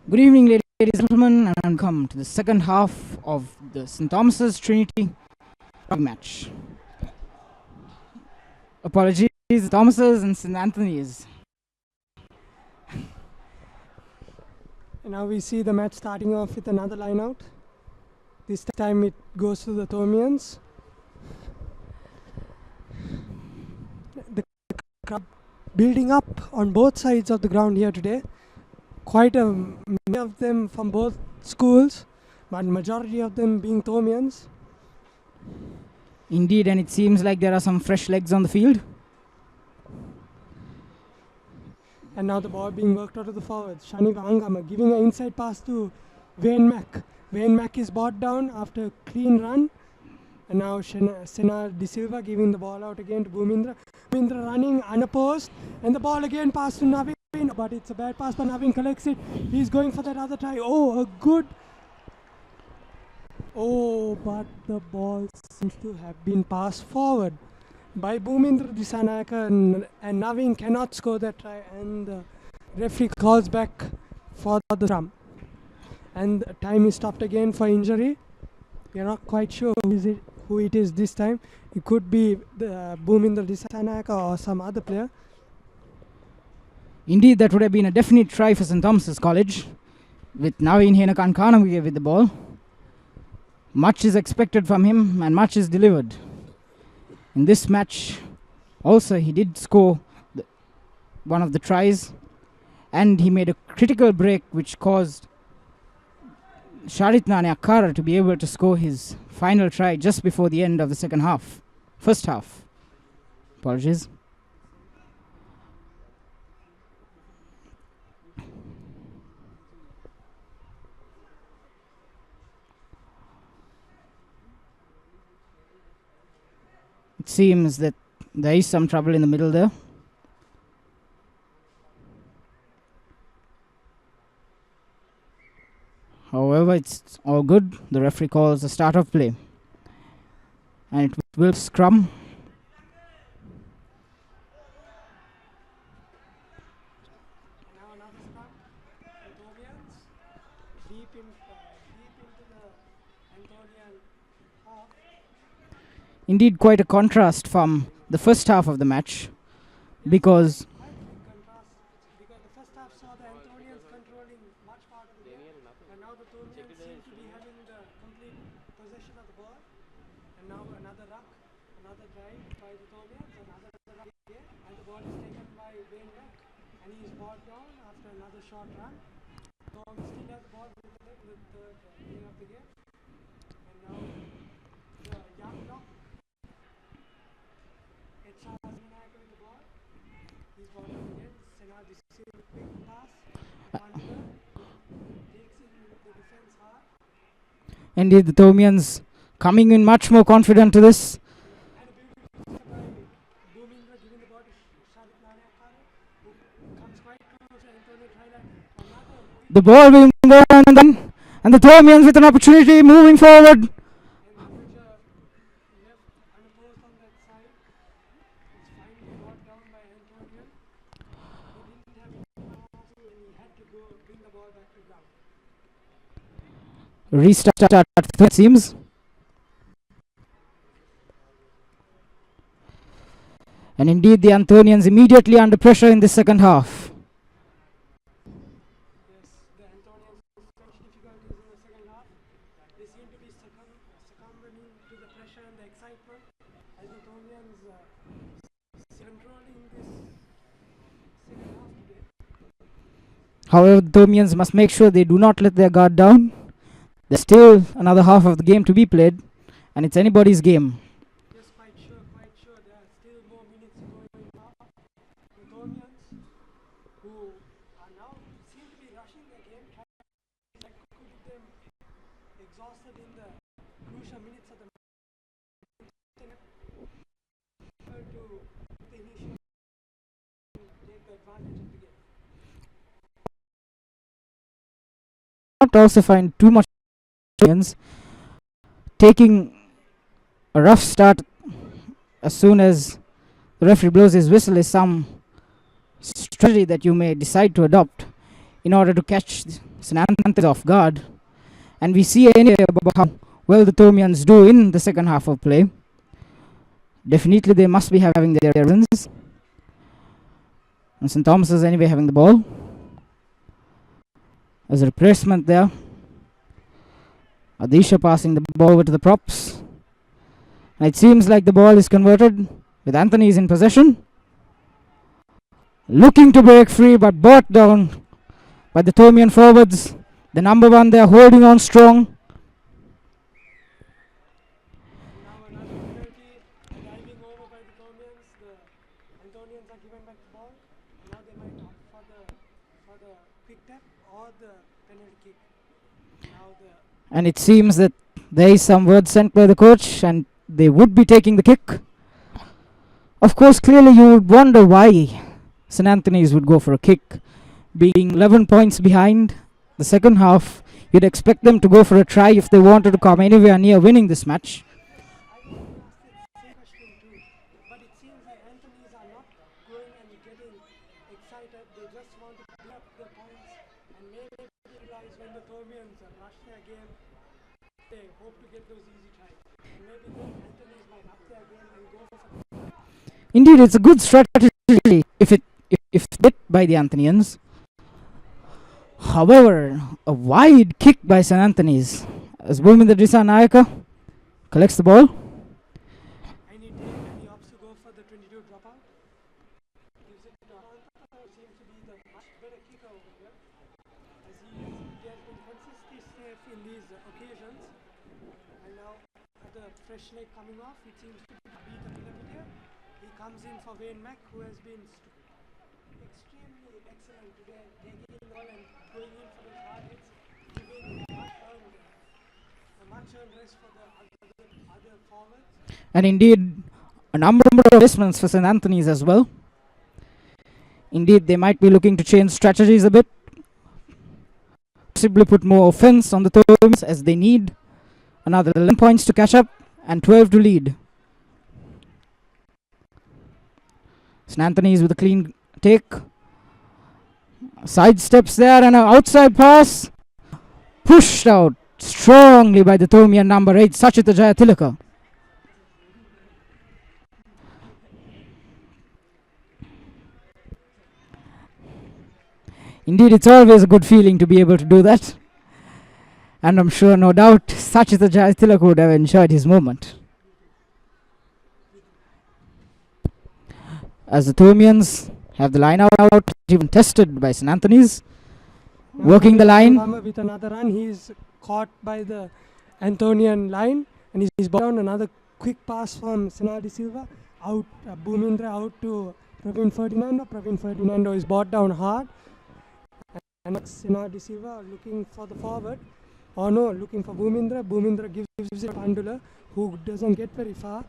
Good evening, ladies and gentlemen, and welcome to the second half of the St. Thomas's Trinity rugby match. Apologies, Thomas's and St. Anthony's. And now we see the match starting off with another line out. This time it goes to the Thomians. The crowd building up on both sides of the ground here today. Quite many of them from both schools, but majority of them being Thomians. Indeed, and it seems like there are some fresh legs on the field. And now the ball being worked out of the forwards. Shani Vangama giving an inside pass to Wayne Mack. Wayne Mack is brought down after a clean run. And now Sena De Silva giving the ball out again to Bhumindra. Bhumindra running unopposed. And the ball again passed to Navin. But it's a bad pass, but Navin collects it. He's going for that other try. Oh, a good. Oh, but the ball seems to have been passed forward by Bhumindra Disanayaka, and Navin cannot score that try, and the referee calls back for the scrum. And time is stopped again for injury. We are not quite sure who it is this time. It could be the Bhumindra Disanayaka or some other player. Indeed, that would have been a definite try for St. Thomas's College, with Navin Henakankanam with the ball. Much is expected from him and much is delivered. In this match, also he did score one of the tries, and he made a critical break which caused Sharitnane Akkara to be able to score his final try just before the end of the first half. Apologies. It seems that there is some trouble in the middle there. However, it's all good. The referee calls the start of play. And it will scrum. Now another scrum. Anthonians deep into the Anthonian half. Indeed, quite a contrast from the first half of the match, because the first half saw the Anthonians controlling much part of the game, and now the Thonians seem to be having the complete possession of the ball. And now another ruck, another drive by the Thonians, another ruck again, and the ball is taken by Wayne Mack, and he is brought down after another short run. Thonians still has the ball with the beginning of the game, and now the young lock. With the ball. He's brought down again. Sena De Silva quick pass. Takes in the defense hard. indeed the Thomians coming in much more confident to this. And a beautiful by Bhumindra giving the ball to Sharitnane Akkara, who comes quite close to Antonio Thailand. The ball being gone, and the Thomians with an opportunity moving forward. Restart, it seems. And indeed, the Anthonians immediately under pressure in the second half. Yes, the Anthonians face difficulties in the second half. They seem to be succumbing to the pressure and the excitement as the Thonians controlling this second half today. However, the Thomians must make sure they do not let their guard down. There's still another half of the game to be played, and it's anybody's game. Yes, quite sure. There are still more minutes going on. The Thonians, who are now seem to be rushing the game, trying to keep them exhausted in the crucial minutes of the match. To the initial take the advantage of the game. Not also find too much taking a rough start as soon as the referee blows his whistle is some strategy that you may decide to adopt in order to catch St. Anthony is off guard. And we see anyway about how well the Thomians do in the second half of play. Definitely they must be having their wins. And St.Thomas is anyway having the ball. There's a replacement there. Adisha passing the ball over to the props. And it seems like the ball is converted with Anthony's in possession. Looking to break free but brought down by the Thomian forwards. The number 1 there holding on strong. Now another penalty, diving over by the Thomians. The Anthonians are given back the ball. Now they might opt for the quick tap or the penalty kick. And it seems that there is some word sent by the coach and they would be taking the kick. Of course, clearly you would wonder why St. Anthony's would go for a kick. Being 11 points behind the second half, you'd expect them to go for a try if they wanted to come anywhere near winning this match. I want to ask the same question too, but it seems like Anthony's are not going and getting excited. They just want to build up the points and maybe realize when the Thomians rush their game, they hope to get those easy tries. And maybe then Anthony's might up their game and go for something. Indeed, it's a good strategy if hit by the Anthonians. However, a wide kick by St. Anthony's as Bhumendra Nayaka collects the ball. And he opts to go for the 22 dropout. Gives it to Anta, seems to be the much better kicker over here. As he has been consistently safe in these occasions. And now at the fresh leg coming off, it seems to be the Pilapitiya. He comes in for Wayne Mack, who has been extremely excellent today, taking all and going in for the targets, giving a much earned rest for the other forwards. And indeed, a number of replacements for St. Anthony's as well. Indeed, they might be looking to change strategies a bit. Possibly put more offense on the Thomians as they need another 11 points to catch up and 12 to lead. St. Anthony's with a clean take. Side steps there and an outside pass. Pushed out strongly by the Thomian number 8, Sachita Jayatilaka. Indeed, it's always a good feeling to be able to do that. And I'm sure, no doubt, Sachita Jayatilaka would have enjoyed his moment. As the Thomians have the line out, even tested by St. Anthony's. Now Working the line. With another run, he is caught by the Anthonian line and he's brought down. Another quick pass from Sinadi Silva. Out, Bhumendra out to Praveen Ferdinando. Praveen Ferdinando is brought down hard. And Sinadi Silva looking for the forward. Oh no, looking for Bhumendra. Bhumendra gives it to Pandula, who doesn't get very far.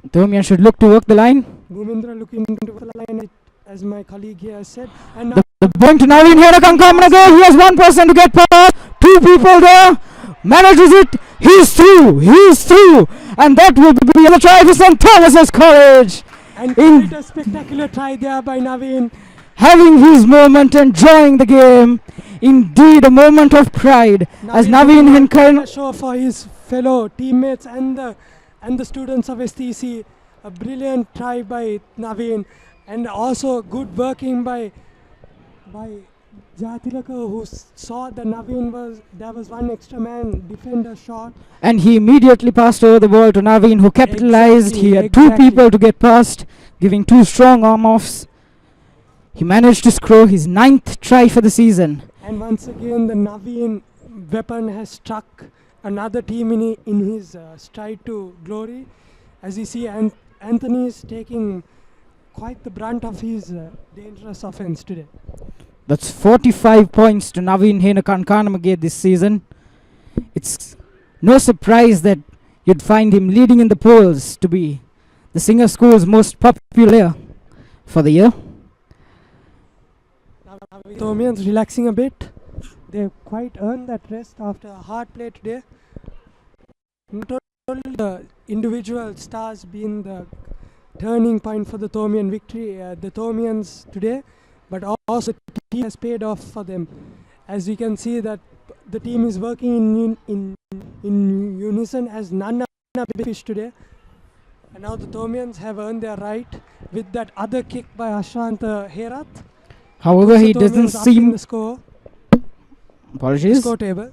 Thomian should look to work the line. Bhumendra looking into the line, as my colleague here has said. And now The point to Naveen here, Kankamanaga. He has one person to get past. Two people there. Manages it. He's through. He's through. And that will be a try for St. Thomas's College. and quite a spectacular try there by Naveen. Having his moment, enjoying the game. Indeed, a moment of pride as Naveen Hinkan. Show for his fellow teammates and the students of STC. A brilliant try by Naveen, and also good working by Jatilaka, who saw that there was one extra man defender shot. And he immediately passed over the ball to Naveen, who capitalized. He had two people to get past, giving two strong arm offs. He managed to score his 9th try for the season. And once again, the Naveen weapon has struck another team in his stride to glory. As you see, Anthony is taking quite the brunt of his dangerous offense today. That's 45 points to Naveen Henakankanamage this season. It's no surprise that you'd find him leading in the polls to be the Singer School's most popular player for the year. Thomians relaxing a bit. They've quite earned that rest after a hard play today. Not only the individual stars being the turning point for the Thomian victory, the Thomians today, but also the team has paid off for them. as we can see that the team is working in unison as none are big fish today. And now the Thomians have earned their right with that other kick by Ashant Herat. However, he doesn't seem the score. Apologies. Score table.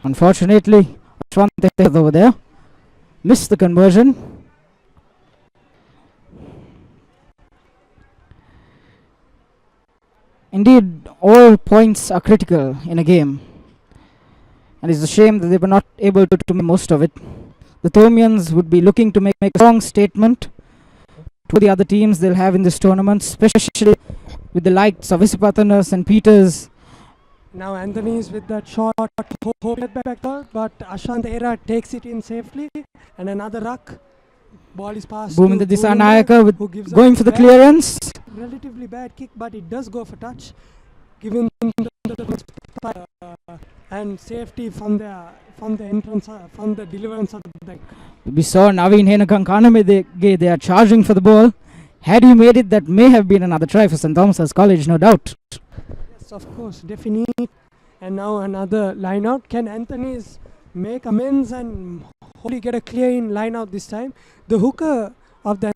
Unfortunately, Ashwant over there missed the conversion. Indeed, all points are critical in a game, and it's a shame that they were not able to make most of it. The Thomians would be looking to make a strong statement to the other teams they'll have in this tournament, especially with the likes of Isipathanas and Peters. Now Anthony is with that shot, back ball, but Ashant Era takes it in safely, and another ruck. Ball is passed to Bhuminder Dissanayaka with going for the clearance. Relatively bad kick, but it does go for touch, giving the and safety from the entrance, from the deliverance of the deck. We saw Naveen Henakankanamege, they are charging for the ball. Had he made it, that may have been another try for St.Thomas College, no doubt. Yes, of course, definitely. And now another line out. Can Anthony's make amends and hopefully get a clear in line out this time? The hooker of the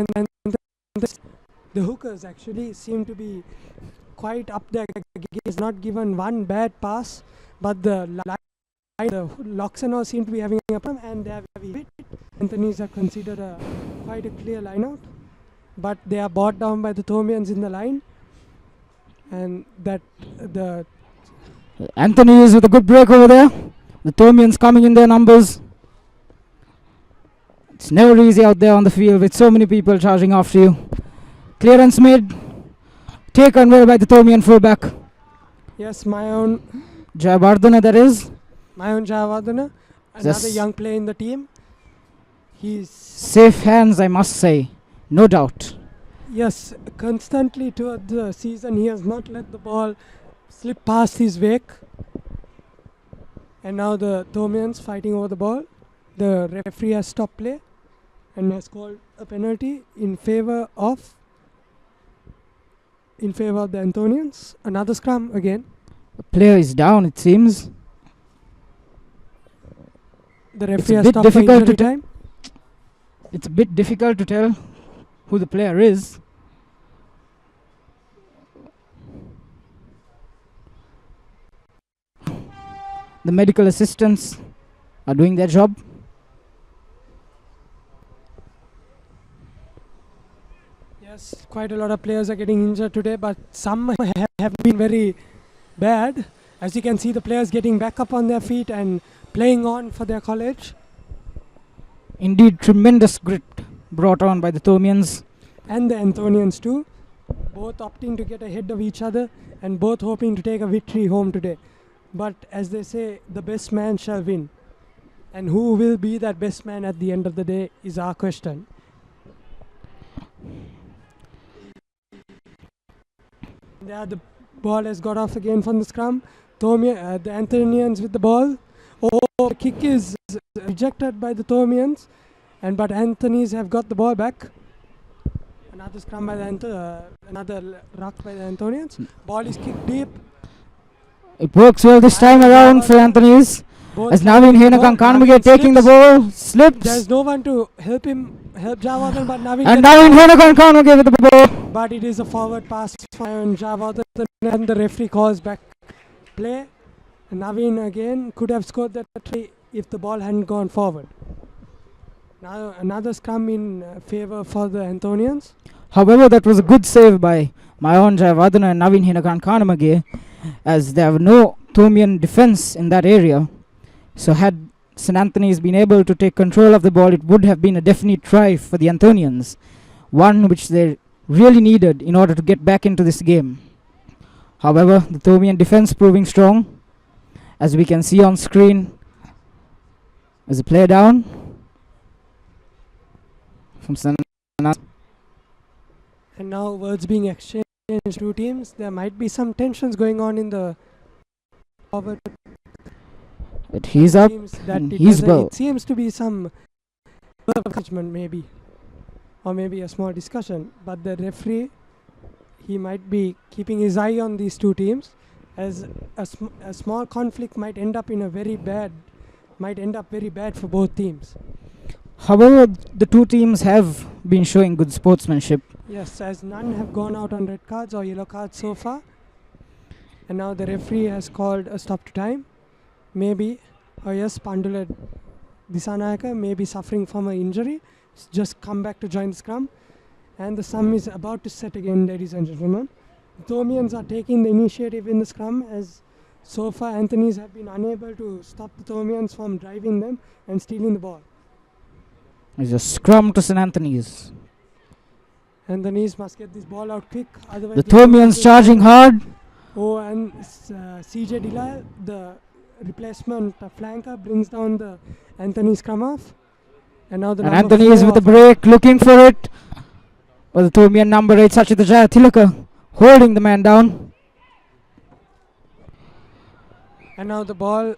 hookers actually seem to be quite up there. He has not given one bad pass, but the locks and all seem to be having a problem, and they have hit. Anthony's are considered quite a clear line out, but they are brought down by the Thomians in the line, and that the Anthony is with a good break over there. The Thomians coming in their numbers. It's never easy out there on the field with so many people charging after you. Clearance made. Taken well by the Thomian fullback. Yes, my own Jayavardhana, that is. My own Jayavardhana, another young player in the team. He's safe hands, I must say, no doubt. Yes, constantly toward the season, he has not let the ball slip past his wake. And now the Thomians fighting over the ball. The referee has stopped play and has called a penalty in favor of the Anthonians. Another scrum again. The player is down, it seems. The referee has stopped for injury time. It's a bit difficult to tell who the player is. The medical assistants are doing their job. Yes, quite a lot of players are getting injured today, but some have been very bad. As you can see, the players getting back up on their feet and playing on for their college. Indeed, tremendous grit brought on by the Thomians. And the Anthonians too. Both opting to get ahead of each other and both hoping to take a victory home today. But as they say, the best man shall win. And who will be that best man at the end of the day is our question. There, the ball has got off again from the scrum. The Anthonians with the ball. The kick is rejected by the Thomians, but Anthony's have got the ball back. Another scrum by the another ruck by the Anthonians. Ball is kicked deep. It works well this time around for Anthony's. As Naveen Henakankanamage taking the ball, slips. There's no one to help Jayavardhan, but Naveen. And Naveen Henakankanamage with the ball. But it is a forward pass for Jayavardhan, and the referee calls back play. And Naveen again could have scored that try if the ball hadn't gone forward. Now another scrum in favor for the Anthonians. However, that was a good save by Mayon Jayavardhana and Naveen Henakankanamage, as there were no Thomian defense in that area. So had St. Anthony's been able to take control of the ball, it would have been a definite try for the Anthonians, one which they really needed in order to get back into this game. However, the Thomian defense proving strong, as we can see on screen. As a player down from St. Anthony. And now words being exchanged to teams. There might be some tensions going on in the forward. He's up and he's well. It seems to be some judgment maybe, or maybe a small discussion, but the referee, he might be keeping his eye on these two teams, as a small conflict might end up very bad for both teams. However, the two teams have been showing good sportsmanship. Yes, as none have gone out on red cards or yellow cards so far. And now the referee has called a stop to time. Maybe, Pandula Disanayaka may be suffering from an injury. He's just come back to join the scrum. And the sum is about to set again, ladies and gentlemen. The Thomians are taking the initiative in the scrum, as so far Anthony's have been unable to stop the Thomians from driving them and stealing the ball. It's a scrum to St. Anthony's. Anthony's must get this ball out quick. The Thomians charging hard. Oh, and CJ Dila, the replacement flanker, brings down the Anthony scrum off. And now Anthony is with the break, looking for it. But the Thomian number 8, Sachita Jayathilaka, holding the man down. And now the ball,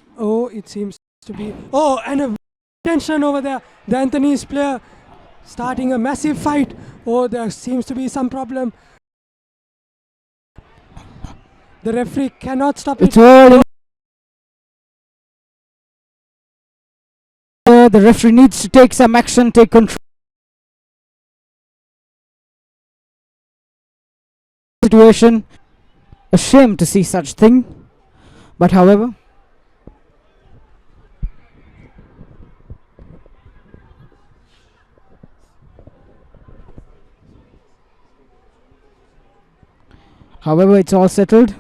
it seems to be... Oh, and a tension over there. The Anthony's player starting a massive fight. Oh, there seems to be some problem. The referee cannot stop it. The referee needs to take some action, take control. Situation. A shame to see such thing. But however, it's all settled.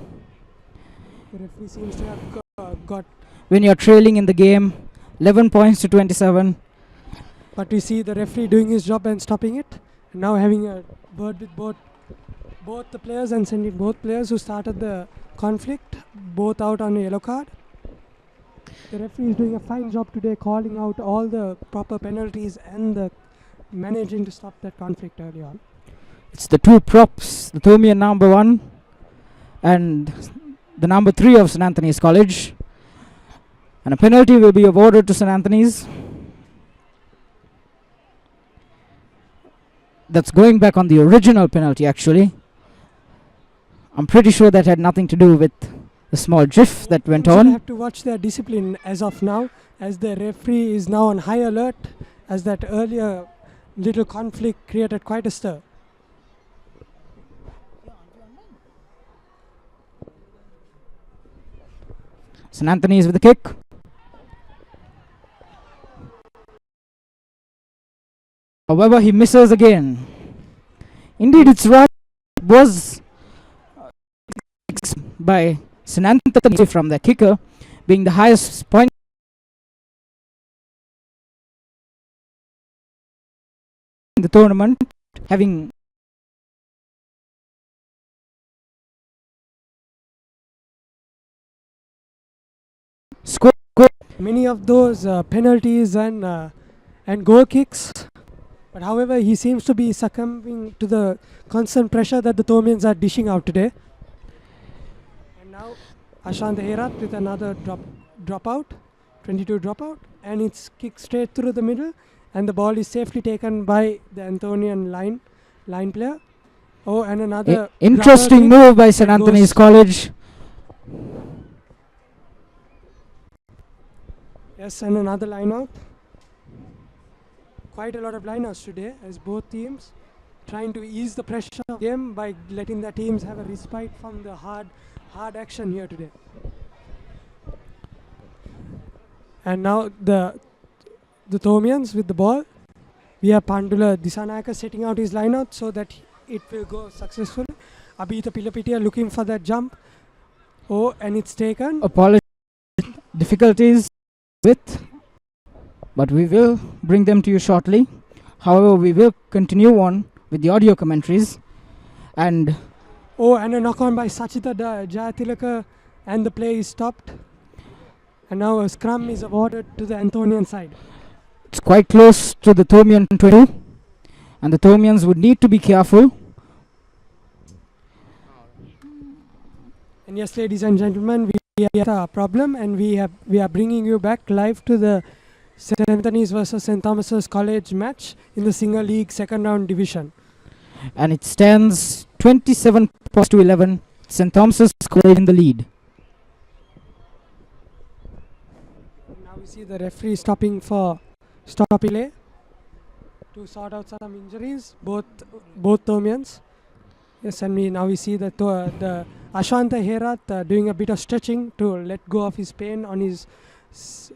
The referee seems to have got... When you're trailing in the game, 11 points to 27. But we see the referee doing his job and stopping it. And now having a word with both the players and sending both players who started the conflict both out on a yellow card. The referee is doing a fine job today, calling out all the proper penalties and managing to stop that conflict early on. It's the two props, the Thomian number 1 and the number 3 of St. Anthony's College. And a penalty will be awarded to St. Anthony's. That's going back on the original penalty actually. I'm pretty sure that had nothing to do with the small jiff that went on. I have to watch their discipline as of now, as the referee is now on high alert, as that earlier little conflict created quite a stir. St. Anthony's with the kick. However, he misses again. Indeed, it's right. It was by St. Anthony from the kicker, being the highest point in the tournament, having scored many of those penalties and goal kicks. But however, he seems to be succumbing to the constant pressure that the Thomians are dishing out today. And now Ashant Herat with another dropout, 22 dropout, and it's kicked straight through the middle, and the ball is safely taken by the Anthonian line player. Oh, and another interesting move by St. Anthony's College. Yes, and another line out. Quite a lot of lineouts today, as both teams trying to ease the pressure of the game by letting the teams have a respite from the hard action here today. And now the Thomians with the ball. We have Pandula Disanayaka setting out his lineout so that it will go successfully. Abhita Pilapitia looking for that jump. Oh, and it's taken. Apologies, difficulties with, but we will bring them to you shortly. However, we will continue on with the audio commentaries. And and a knock on by Sachita Jayathilaka, and the play is stopped. And now a scrum is awarded to the Anthonian side. It's quite close to the Thomian 22, and the Thomians would need to be careful. And yes, ladies and gentlemen, we have a problem, and we are bringing you back live to the St. Anthony's versus St. Thomas's College match in the Single League second round division. And it stands 27 points to 11. St. Thomas's College in the lead. Now we see the referee stopping for stop play to sort out some injuries, both Thomians. Yes, and now we see the Ashanta Herat doing a bit of stretching to let go of his pain on his.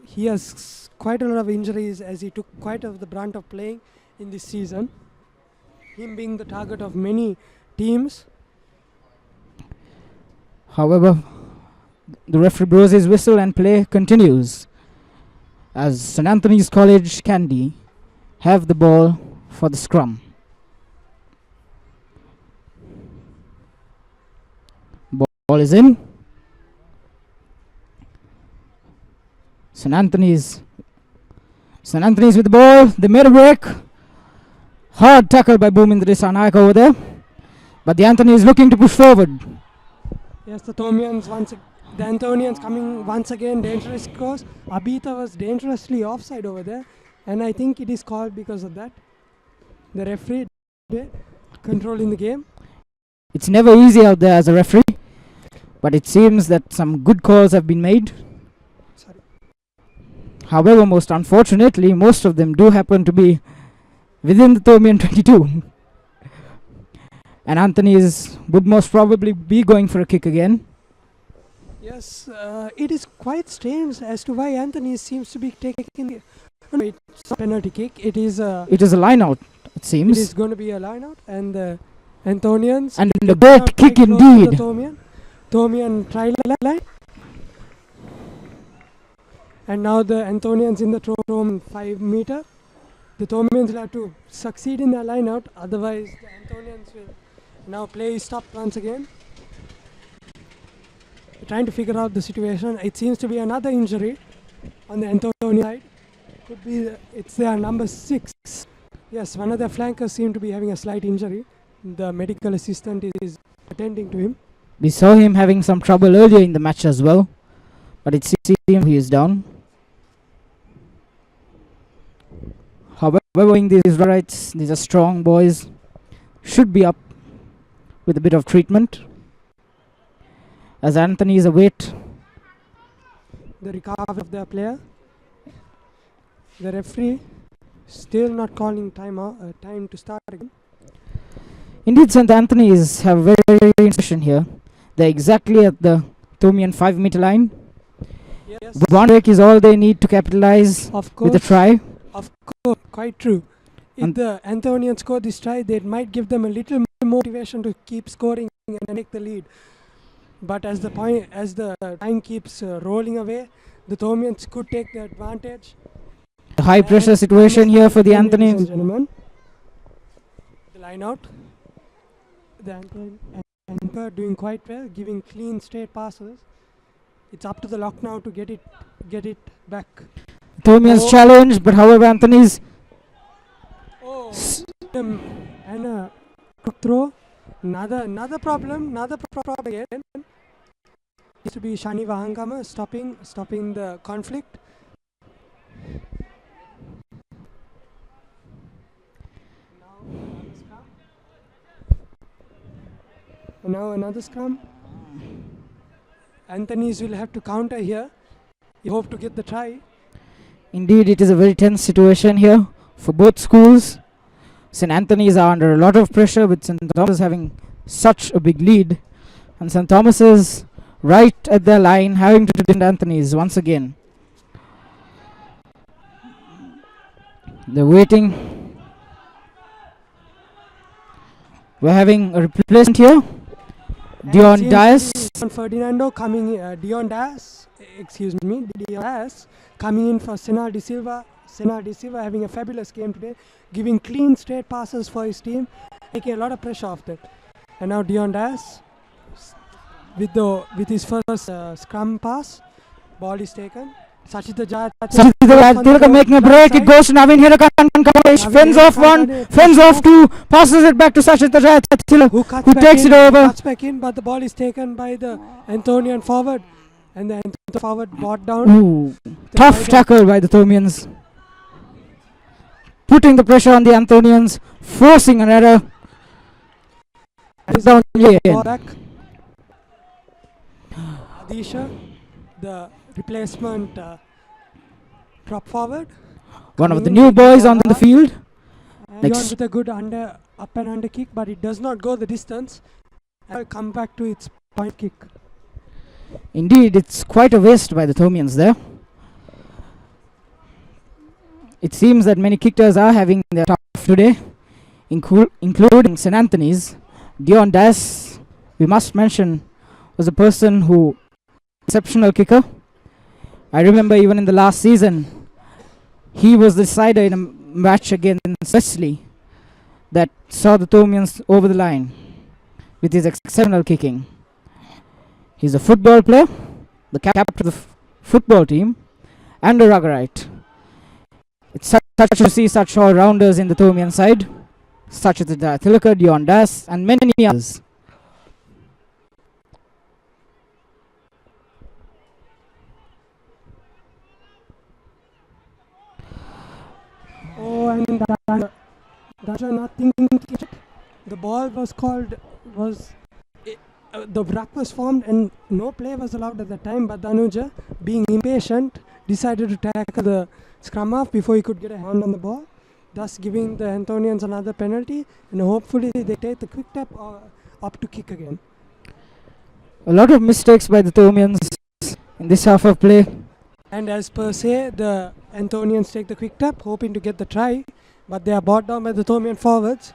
He has quite a lot of injuries as he took quite of the brunt of playing in this season. Him being the target of many teams. However, the referee blows his whistle and play continues as St. Anthony's College Candy have the ball for the scrum. Ball is in. St. Anthony's with the ball. They made a break. Hard tackle by Boomin Disanayaka over there. But the Anthony is looking to push forward. Yes, the Anthonians coming once again, dangerous course. Abita was dangerously offside over there, and I think it is called because of that. The referee controlling the game. It's never easy out there as a referee, but it seems that some good calls have been made. However, most unfortunately, most of them do happen to be within the Thomian 22. And Anthony's would most probably be going for a kick again. Yes, it is quite strange as to why Anthony seems to be taking. No, it's a penalty kick. It is a line out. It seems it is going to be a line out, and the Anthonians and a great kick indeed. Thomian try line, and now the Anthonians in the throw 5 meter. The Thomians will have to succeed in their line out, otherwise the Anthonians will. Now play is stopped once again. Trying to figure out the situation. It seems to be another injury on the Anthony side. Could be it's their number 6. Yes, one of their flankers seem to be having a slight injury. The medical assistant is attending to him. We saw him having some trouble earlier in the match as well, but it seems he is down. However, these rights, these are strong boys, should be up with a bit of treatment. As Anthony is await the recovery of their player. The referee still not calling time to start again. Indeed, St. Anthony's have very, very position here. They're exactly at the Thomian 5 meter line. Yes. One break is all they need to capitalize with a try. Of course, quite true. If the Anthonians score this try, they might give them a little motivation to keep scoring and take the lead. But as the time keeps rolling away, the Thomians could take the advantage. A high pressure situation here for the Anthonians. The line out. The anchor doing quite well, giving clean straight passes. It's up to the lock now to get it back. Thomians challenge, but however Anthony's and a throw. Another problem again. Used to be Shani Vahangama stopping the conflict. Now another scrum. Anthony's will have to counter here. You hope to get the try. Indeed, it is a very tense situation here for both schools. St. Anthony's are under a lot of pressure with St. Thomas having such a big lead. And St. Thomas is right at their line, having to defend Anthony's once again. They're waiting. We're having a replacement here. Dion Dias. Ferdinando coming, Dion Dias coming in for Sena De Silva. Sena De Silva having a fabulous game today, giving clean straight passes for his team, taking a lot of pressure off that. And now Dion Dias with his first scrum pass. Ball is taken. Sachita Tilaka making a break. It goes to Navin Hirakan. Fends off one, fends off two, passes it back to Sachita Tilaka, who takes it over. Cuts back in, but the ball is taken by the Anthonian forward. And then the forward brought down. Ooh, tough tackle by the Thomians. Putting the pressure on the Anthonians, forcing an error. Down again. Ball back. Adisha, the replacement drop forward. One of the new boys on the field. Next. With a good up and under kick, but it does not go the distance. And come back to its point kick. Indeed, it's quite a waste by the Thomians there. It seems that many kickers are having their tough today, including St.Anthony's. Dion Das, we must mention, was a person who exceptional kicker. I remember even in the last season, he was the decider in a match against Wesley that saw the Thomians over the line with his exceptional kicking. He's a football player, the captain of the football team, and a ruggerite. It's such to see such all-rounders in the Thomian side, such as Tilaka, Dion Das, and many others. Oh, and that's not thinking. The ball was called, the wrap was formed and no play was allowed at the time, but Danuja, being impatient, decided to tackle the scrum half before he could get a hand on the ball, thus giving the Anthonians another penalty, and hopefully they take the quick tap up to kick again. A lot of mistakes by the Thomians in this half of play. And as per se, the Anthonians take the quick tap, hoping to get the try, but they are brought down by the Thomian forwards.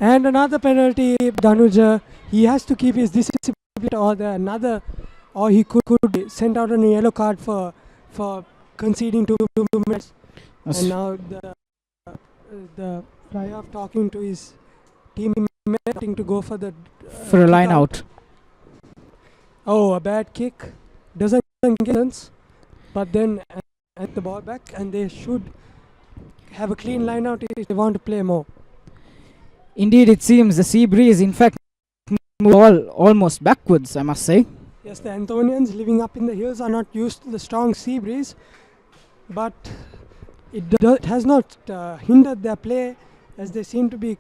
And another penalty, Danuja, he has to keep his discipline, or he could be sent out on a yellow card for conceding 2 minutes. Yes. And now the player talking to his teammate to go for a line out. Oh, a bad kick. Doesn't get sense. But then at the ball back, and they should have a clean line out if they want to play more. Indeed, it seems the sea breeze, in fact, moved almost backwards, I must say. Yes, the Anthonians living up in the hills are not used to the strong sea breeze, but it has not hindered their play, as they seem to be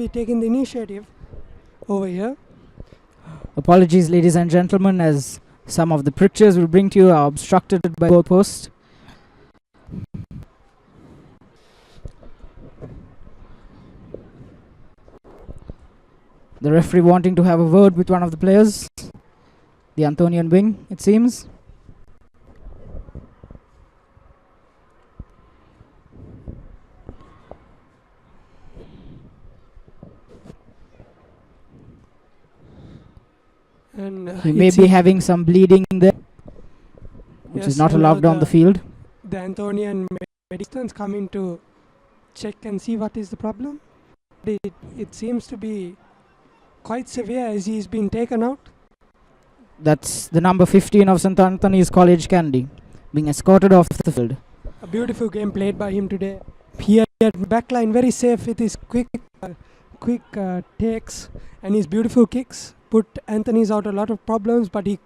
taking the initiative over here. Apologies, ladies and gentlemen, as some of the pictures we'll bring to you are obstructed by goalpost. The referee wanting to have a word with one of the players. The Anthonian wing, it seems. And he may be having some bleeding there, which is not allowed on the field. The Anthonian medicines come in to check and see what is the problem. It seems to be quite severe, as he's been taken out. That's the number 15 of St. Anthony's College Candy being escorted off the field. A beautiful game played by him today. He had backline very safe with his quick takes and his beautiful kicks. Put Anthony's out a lot of problems, but he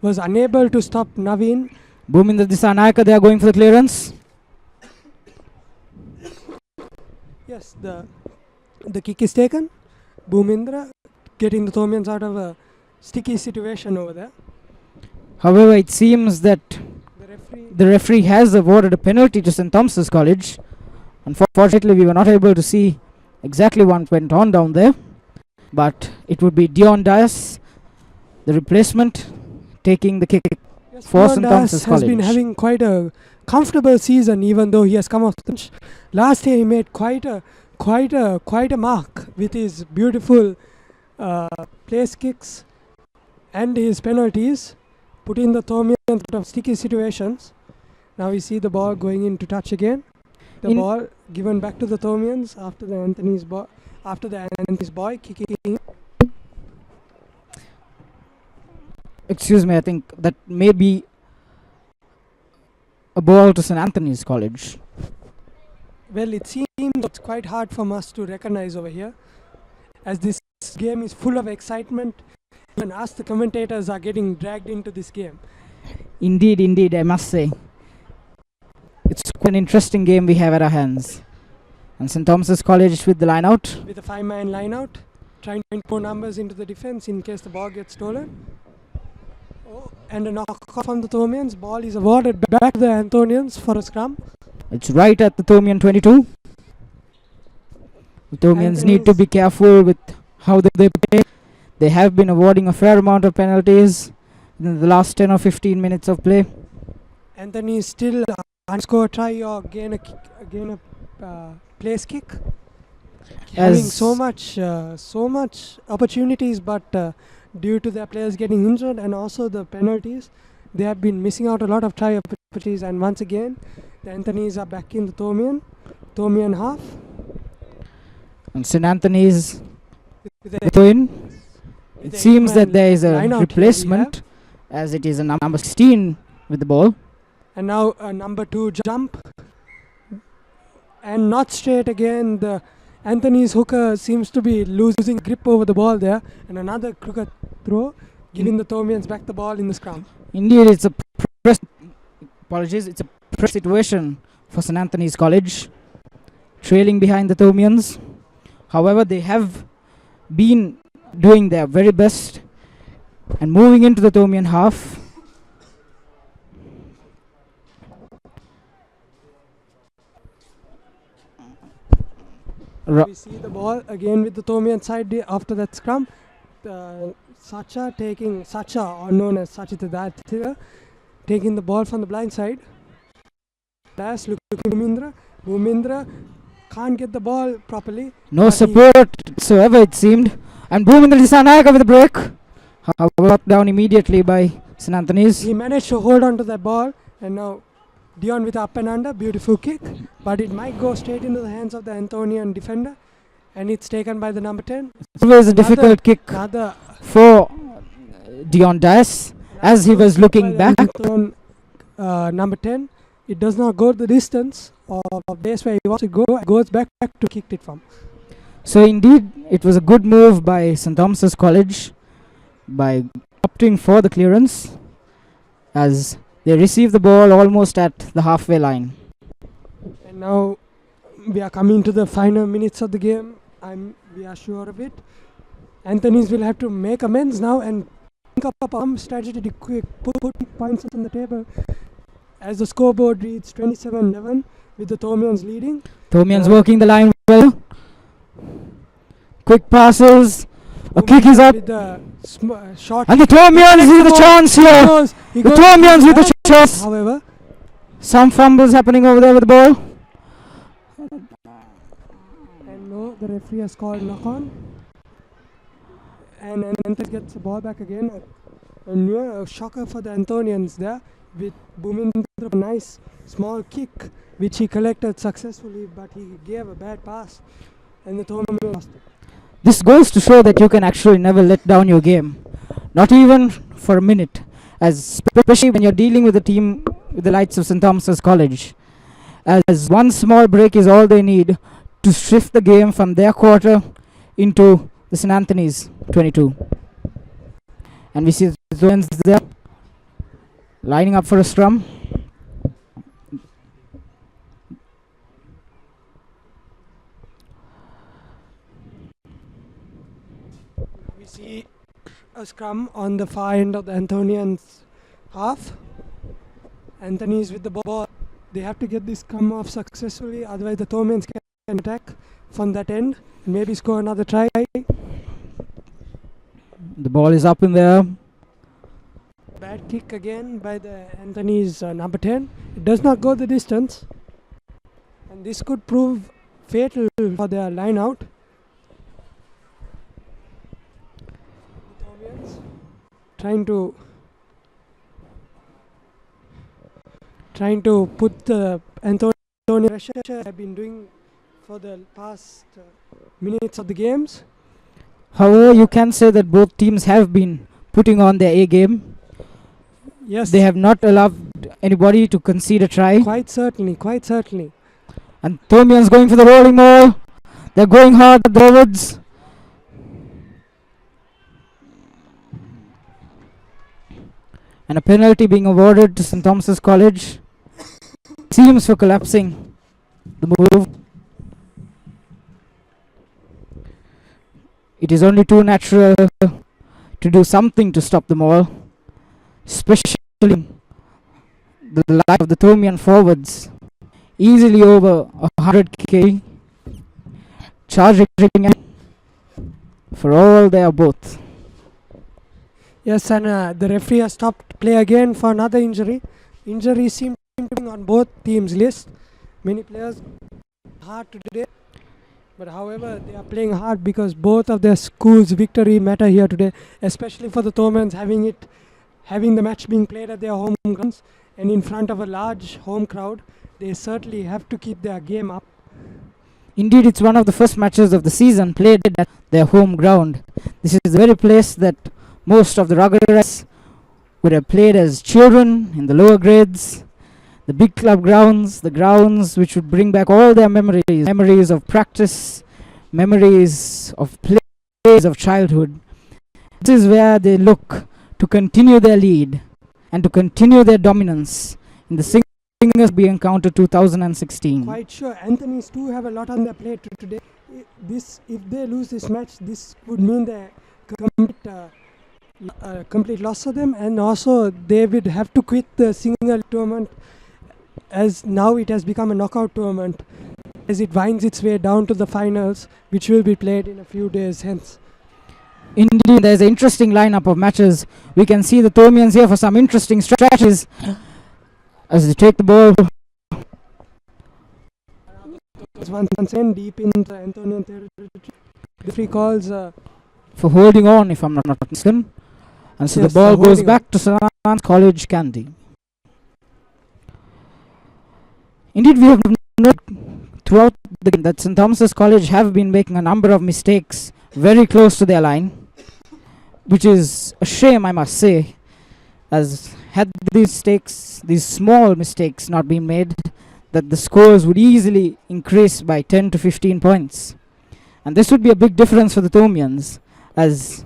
was unable to stop Naveen. Bhumindra Disanayaka, they are going for the clearance. Yes, the kick is taken. Bhumindra getting the Thomians out of a sticky situation over there. However, it seems that the referee has awarded a penalty to St. Thomas's College. Unfortunately, we were not able to see exactly what went on down there. But it would be Dion Das, the replacement, taking the kick for St. Thomas's College. Has been having quite a comfortable season, even though he has come off the bench. Last year he made quite a mark with his beautiful place kicks and his penalties, putting the Thomians out of sticky situations. Now we see the ball going into touch again. The ball given back to the Thomians after the Anthony's boy kicking. Excuse me, I think that may be a ball to St. Anthony's College. Well, it seems it's quite hard for us to recognize over here, as this game is full of excitement And us, the commentators, are getting dragged into this game. Indeed, I must say. It's quite an interesting game we have at our hands. And St. Thomas's College with the line out. With a 5-man line out, trying to put numbers into the defense in case the ball gets stolen. Oh, and a knock-off from the Thomians. Ball is awarded back to the Anthonians for a scrum. It's right at the Thomian 22. The Thomians need to be careful with how they play. They have been awarding a fair amount of penalties in the last 10 or 15 minutes of play. Anthony is still unscore try or gain a place kick. Having so much opportunities, but due to their players getting injured and also the penalties, they have been missing out a lot of try opportunities. And once again, the Anthonys are back in the Thomian half. And St. Anthony's win. It seems that there is a replacement, as it is a number 16 with the ball. And now a number 2 jump. And not straight again. The Anthony's hooker seems to be losing grip over the ball there. And another crooked throw, giving the Thomians back the ball in the scrum. Indeed, it's a press situation for St. Anthony's College, trailing behind the Thomians. However, they have been doing their very best and moving into the Thomian half. We see the ball again with the Thomian side after that scrum. Sacha, or known as Sachita Dathira, taking the ball from the blind side. Dash looking Bhumindra can't get the ball properly. No support whatsoever, it seemed. And Bhumindra Disanayaka with a break. However, brought down immediately by St. Anthony's. He managed to hold on to that ball, and now Dion with up and under, beautiful kick, but it might go straight into the hands of the Anthonian defender, and it's taken by the number 10. It's always a difficult kick for Dion Dias as he was looking back. Number 10, it does not go the distance of base where he wants to go, it goes back to kick it from. So indeed, it was a good move by St. Thomas's College by opting for the clearance as they received the ball almost at the halfway line. And now we are coming to the final minutes of the game. We are sure of it. Anthony's will have to make amends now and think up a strategy to put points on the table. As the scoreboard reads 27-11 with the Thomians leading. Thomians working the line well. Quick passes. A kick is up. Short and the Thomians with a chance here. The Thomians with a chance. However, some fumbles happening over there with the ball. And no, the referee has called knock on. And Anthony gets the ball back again. A shocker for the Anthonians there with Bhumindra, a nice small kick which he collected successfully, but he gave a bad pass and the Thomians lost it. This goes to show that you can actually never let down your game, not even for a minute, especially when you're dealing with a team with the likes of St. Thomas's College, as one small break is all they need to shift the game from their quarter into the St. Anthony's 22. And we see the Thomians there lining up for a scrum. We see a scrum on the far end of the Anthonians half. Anthony's with the ball. They have to get this scrum off successfully, otherwise the Thomians can attack from that end and maybe score another try. The ball is up in there. Bad kick again by the Anthony's number 10. It does not go the distance, and this could prove fatal for their line out. Trying to put the Anthony pressure have been doing for the past minutes of the games. However, you can say that both teams have been putting on their A game. Yes, they have not allowed anybody to concede a try. Quite certainly. And Thomians going for the rolling maul. They're going hard forwards. and a penalty being awarded to St. Thomas's College. Seems for collapsing the move. It is only too natural to do something to stop them all, especially the life of the Thomian forwards, easily over 100k, charging for all they are both. Yes, and the referee has stopped play again for another injury. Injuries seem to be on both teams' list. Many players hard today, but however they are playing hard because both of their schools' victory matter here today, especially for the Thomans having the match being played at their home grounds and in front of a large home crowd. They certainly have to keep their game up. Indeed, it's one of the first matches of the season played at their home ground. This is the very place that most of the Ruggers would have played as children in the lower grades, the big club grounds, the grounds which would bring back all their memories of practice, memories of plays of childhood. This is where they look to continue their lead and to continue their dominance in the Singers we encountered 2016. Quite sure Anthony's too have a lot on their plate today. If they lose this match, this would mean the complete loss of them, and also they would have to quit the single tournament, as now it has become a knockout tournament as it winds its way down to the finals, which will be played in a few days hence. Indeed, there's an interesting lineup of matches. We can see the Thomians here for some interesting strategies as they take the ball. Once again, deep into Anthonian territory. The free calls for holding on, if I'm not mistaken. And so yes, the ball goes back to St. College Candy. Indeed, we have noted throughout the game that St. Thomas's College have been making a number of mistakes very close to their line, which is a shame, I must say, as had these small mistakes not been made, that the scores would easily increase by 10 to 15 points. And this would be a big difference for the Thomians, as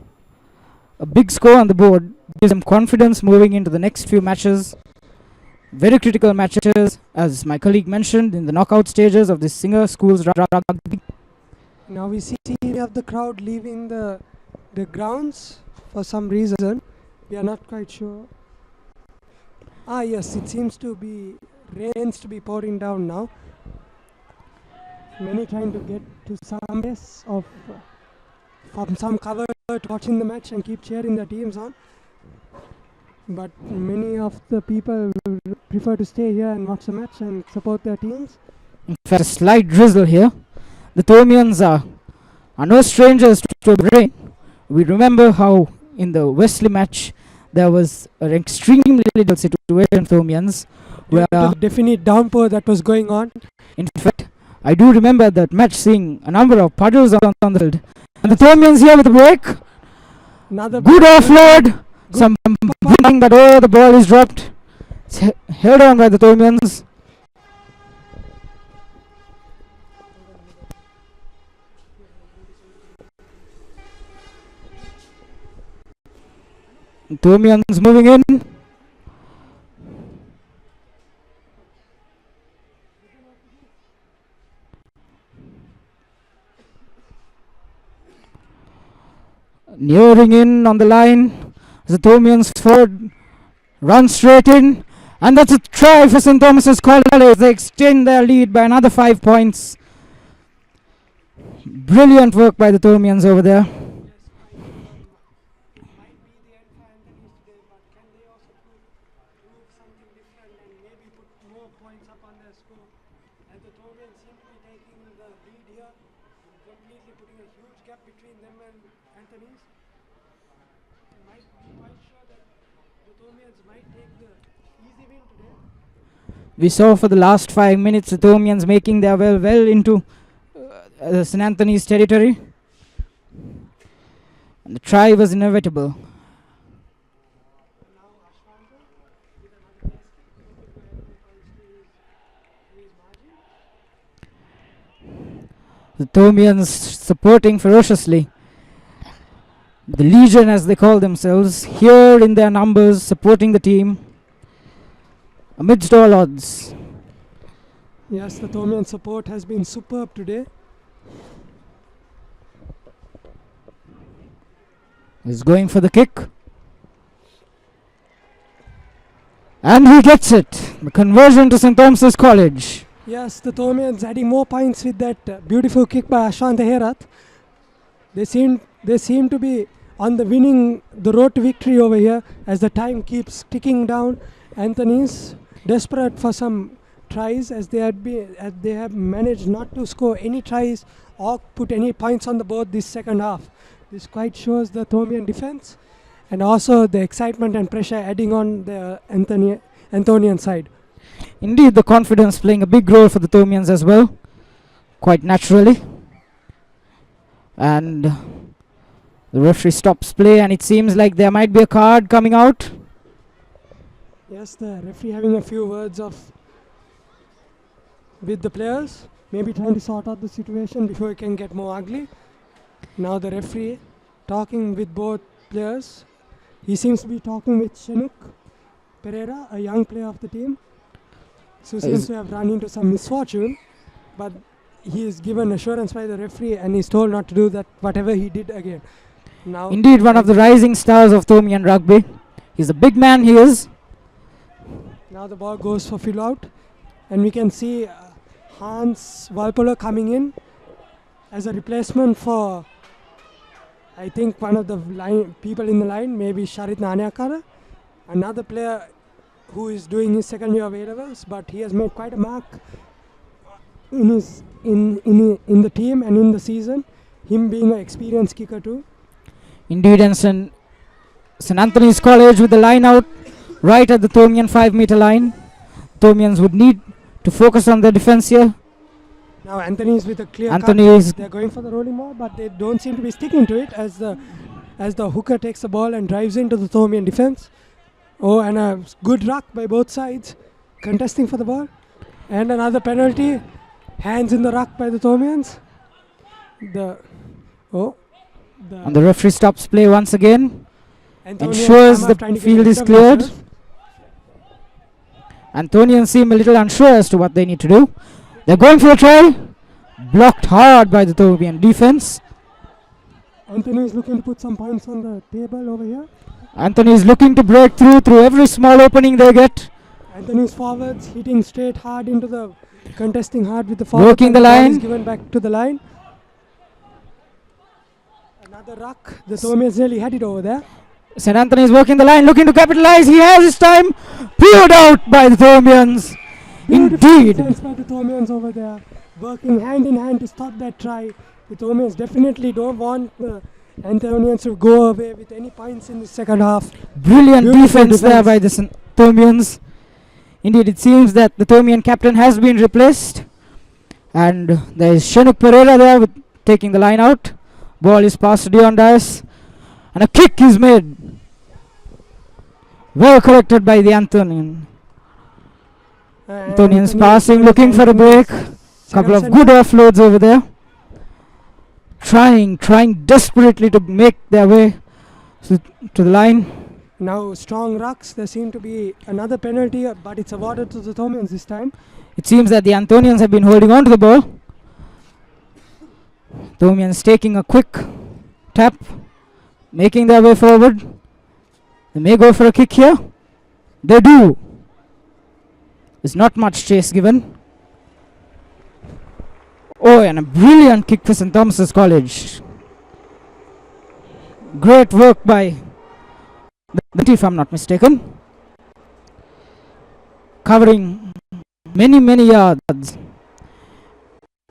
a big score on the board gives them confidence moving into the next few matches. Very critical matches, as my colleague mentioned, in the knockout stages of the Singer Schools Rugby. Now we see we have the crowd leaving the grounds for some reason. We are not quite sure. Yes, it seems to be rains to be pouring down now. Many trying to get to some place of from some cover to watching the match and keep cheering their teams on. But many of the people will prefer to stay here and watch the match and support their teams. In fact, a slight drizzle here. The Thomians are no strangers to rain. We remember how in the Wesley match there was an extremely little situation for Thomians, where the definite downpour that was going on. In fact, I do remember that match seeing a number of puddles on the field. And the Thomians here with a break. Another good offload. Some punting, but the ball is dropped. It's held on by the Thomians. Thomians moving in. Nearing in on the line. The Thomians forward run straight in, and that's a try for St. Thomas's College. They extend their lead by another 5 points. Brilliant work by the Thomians over there. We saw for the last 5 minutes the Thomians making their way well into St. Anthony's territory. And the try was inevitable. The Thomians supporting ferociously. The Legion, as they call themselves, here in their numbers, supporting the team amidst all odds. Yes, the Thomian support has been superb today. He's going for the kick. And he gets it. The conversion to St. Thomas's College. Yes, the Thomians adding more points with that beautiful kick by Ashwant Herat. They seem to be on the road to victory over here as the time keeps ticking down. Anthony's desperate for some tries as they have managed not to score any tries or put any points on the board this second half. This quite shows the Thomian defense and also the excitement and pressure adding on the Anthonian side. Indeed, the confidence playing a big role for the Thomians as well, quite naturally. And the referee stops play, and it seems like there might be a card coming out. Yes, the referee having a few words with the players, maybe trying to sort out the situation before it can get more ugly. Now the referee talking with both players. He seems to be talking with Shenuk Pereira, a young player of the team. So seems to have run into some misfortune, but he is given assurance by the referee and is told not to do that, whatever he did again. Now, indeed, one of the rising stars of Thomian rugby. He's a big man, he is. Now the ball goes for fill out, and we can see Hans Walpola coming in as a replacement for, I think, one of the people in the line, maybe Sharit Nanyakara, another player who is doing his second year of A-levels, but he has made quite a mark in the team and in the season, him being an experienced kicker too. Indeed, and St. Anthony's College with the line out right at the Thomian 5-meter line. Thomians would need to focus on their defense here. Now Anthony is with a clear Anthony cut. is They're going for the rolling ball, but they don't seem to be sticking to it as the hooker takes the ball and drives into the Thomian defense. Oh, and a good ruck by both sides, contesting for the ball. And another penalty. Hands in the ruck by the Thomians. And the referee stops play once again. Anthonians ensures come up the trying to get field rid is of cleared. themselves. Anthonians seem a little unsure as to what they need to do. They're going for a try. Blocked hard by the Thomian defense. Anthony is looking to put some points on the table over here. Anthony is looking to break through every small opening they get. Anthony's forwards hitting straight hard into the contesting hard with the forward. Working the line. Is given back to the line. Another ruck. The Thomians nearly had it over there. St. Anthony is working the line, looking to capitalize. He has his time. Peeled out by the Thomians. Indeed. Defense by the Thomians over there. Working hand in hand to stop that try. The Thomians definitely don't want the Anthonians to go away with any points in the second half. Brilliant defense there by the Thomians. Indeed, it seems that the Thomian captain has been replaced. And there is Shenuk Pereira there with taking the line out. Ball is passed to Dion Dias. And a kick is made. Well corrected by the Anthonian. Anthonians passing, looking for a break. Couple of good offloads over there. Trying desperately to make their way to the line. Now strong rucks. There seem to be another penalty, but it's awarded to the Thomians this time. It seems that the Anthonians have been holding on to the ball. Thomians taking a quick tap, making their way forward. They may go for a kick here. They do. There's not much chase given. Oh, and a brilliant kick for St. Thomas's College. Great work by the if I'm not mistaken. Covering many yards.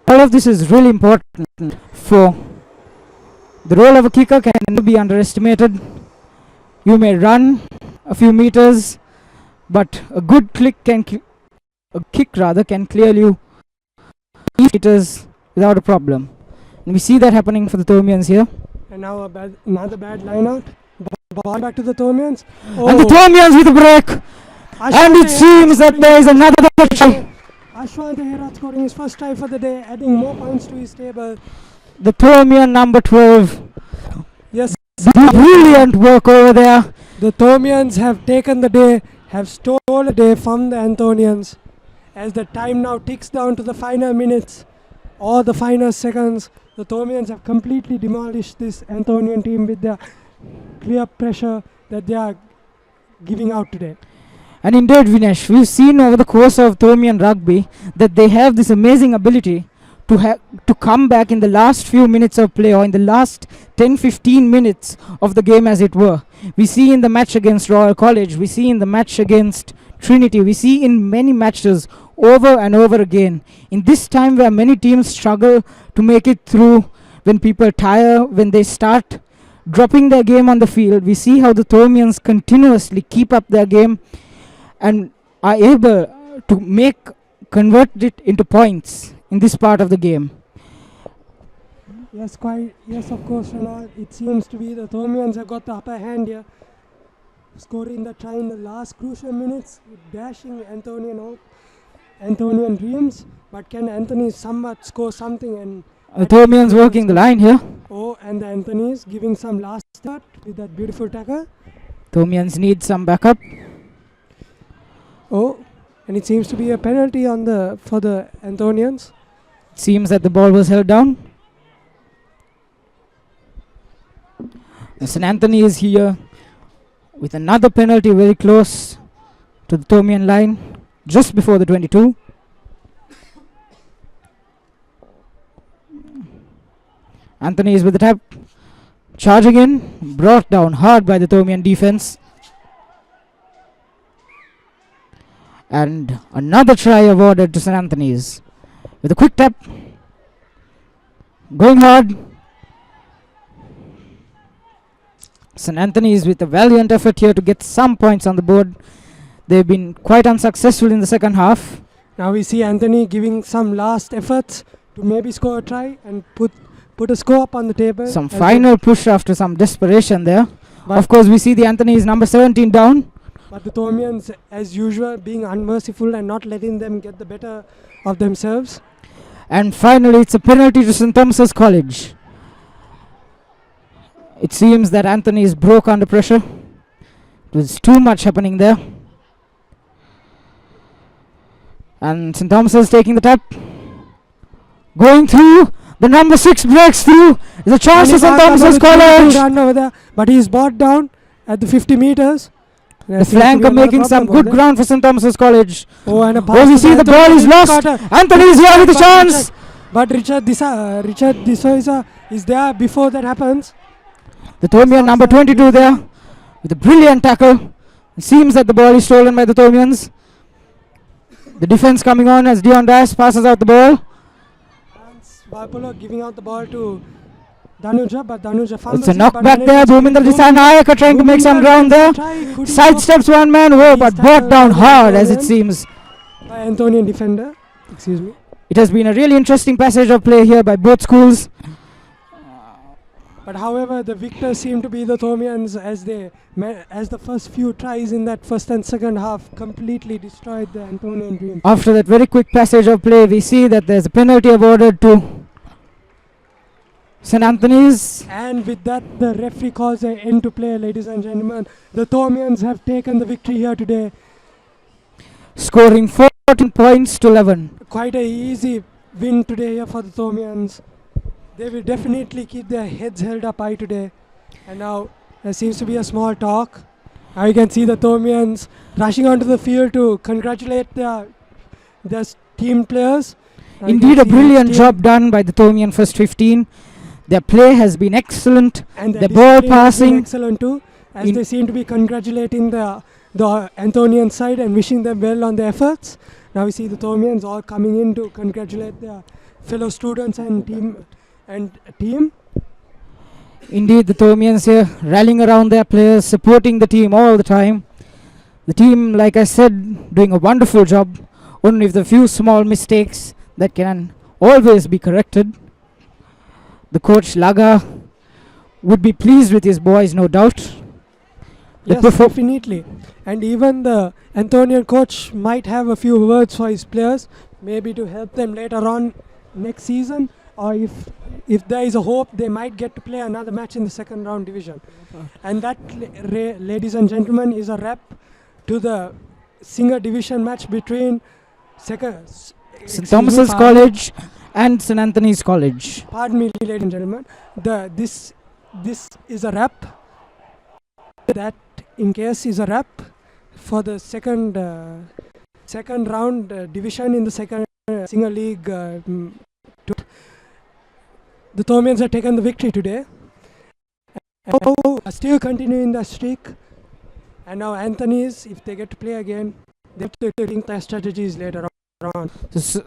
All of this is really important for the role of a kicker can never be underestimated. You may run a few meters, but a good kick can clear you meters without a problem. And we see that happening for the Thomians here. And now another bad line out. Ball back to the Thomians. And the Thomians with a break. And it seems that there is another try. Ashwant Herat scoring his first try for the day, adding more points to his table. The Thomian number 12. Yes, Brilliant work over there. The Thomians have taken the day, have stolen the day from the Anthonians. As the time now ticks down to the final minutes or the final seconds, the Thomians have completely demolished this Anthonian team with their clear pressure that they are giving out today. And indeed, Vinesh, we've seen over the course of Thomian rugby that they have this amazing ability to come back in the last few minutes of play, or in the last 10-15 minutes of the game, as it were. We see in the match against Royal College, we see in the match against Trinity, we see in many matches over and over again. In this time where many teams struggle to make it through, when people tire, when they start dropping their game on the field, we see how the Thomians continuously keep up their game and are able to convert it into points in this part of the game. Yes, of course, Ronald. It seems to be the Thomians have got the upper hand here, scoring the try in the last crucial minutes, dashing Anthonian dreams. But can Anthony somewhat score something? And the Thomians working the line here. Oh, and the Anthony's giving some last start with that beautiful tackle. Thomians need some backup. Oh, and it seems to be a penalty for the Anthonians. It seems that the ball was held down. St.Anthony is here with another penalty very close to the Thomian line, just before the 22. Anthony is with the tap, charging in, brought down hard by the Thomian defense. And another try awarded to St. Anthony's with a quick tap, going hard. St. Anthony's with a valiant effort here to get some points on the board. They've been quite unsuccessful in the second half. Now we see Anthony giving some last efforts to maybe score a try and put a score up on the table. Some final push after some desperation there. Of course, we see the Anthony's number 17 down. But the Thomians, as usual, being unmerciful and not letting them get the better of themselves. And finally, it's a penalty to St. Thomas's College. It seems that Anthony's broke under pressure. There's too much happening there. And St. Thomas's taking the tap. Going through. The number 6 breaks through. There's a chance for St. Thomas's College. Run over there, but he's brought down at the 50 meters. The flanker making some good ground for St. Thomas's College. Oh, and we see the ball is lost. Anthony is here with a chance. But Richard D'Souza is there before that happens. The Thomian number 22 there with a brilliant tackle. It seems that the ball is stolen by the Thomians. The defense coming on as Dion Dias passes out the ball. Barpolo giving out the ball to Danuja, but Danuja fumbles. It's a knockback there. Bhumendra Dissanayaka trying to make some ground there. Sidesteps one man, but brought down hard as it seems. By Anthonian defender. Excuse me. It has been a really interesting passage of play here by both schools. But however, the victors seem to be the Thomians as the first few tries in that first and second half completely destroyed the Anthonian dream. After that very quick passage of play, we see that there's a penalty awarded to St. Anthony's. And with that, the referee calls an end to play, ladies and gentlemen. The Thomians have taken the victory here today, scoring 14 points to 11. Quite a easy win today here for the Thomians. They will definitely keep their heads held up high today. And now there seems to be a small talk. Now you can see the Thomians rushing onto the field to congratulate their team players. Indeed, a brilliant job done by the Thomian first 15. Their play has been excellent. And the ball passing excellent too, as they seem to be congratulating the Anthonian side and wishing them well on their efforts. Now we see the Thomians all coming in to congratulate their fellow students and team. Indeed, the Thomians here rallying around their players, supporting the team all the time. The team, like I said, doing a wonderful job, only with a few small mistakes that can always be corrected. The coach Laga would be pleased with his boys, no doubt. Yes, definitely. And even the Anthonian coach might have a few words for his players, maybe to help them later on next season, or if there is a hope, they might get to play another match in the second round division. And that, ladies and gentlemen, is a wrap to the single division match between St. Thomas's College and St. Anthony's College. Pardon me, ladies and gentlemen. This is a wrap. That, in case, is a wrap for the second round division in the second single league. The Thomians have taken the victory today. Are still continuing the streak. And now Anthony's, if they get to play again, they have to think their strategies later on. So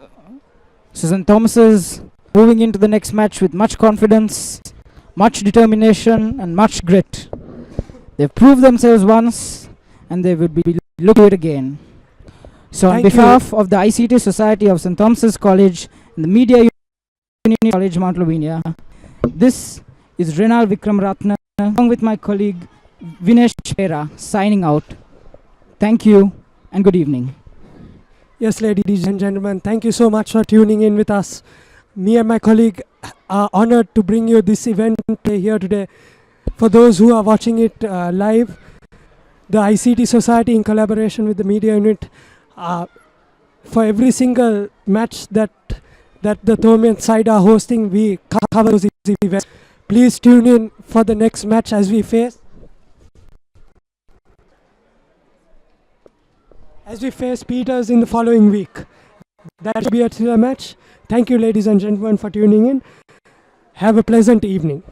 St. Thomas's moving into the next match with much confidence, much determination and much grit. They've proved themselves once and they would be looking to it again. So on behalf of the ICT Society of St. Thomas's College and the Media Union College Mount Lavinia, this is Renal Vikram Ratna along with my colleague Vinesh Pera signing out. Thank you and good evening. Yes, ladies and gentlemen, thank you so much for tuning in with us. Me and my colleague are honored to bring you this event here today. For those who are watching it live, the ICT Society in collaboration with the media unit, for every single match that the Thomian side are hosting, we cover those events. Please tune in for the next match as we face Peters in the following week. That will be a thriller match. Thank you, ladies and gentlemen, for tuning in. Have a pleasant evening.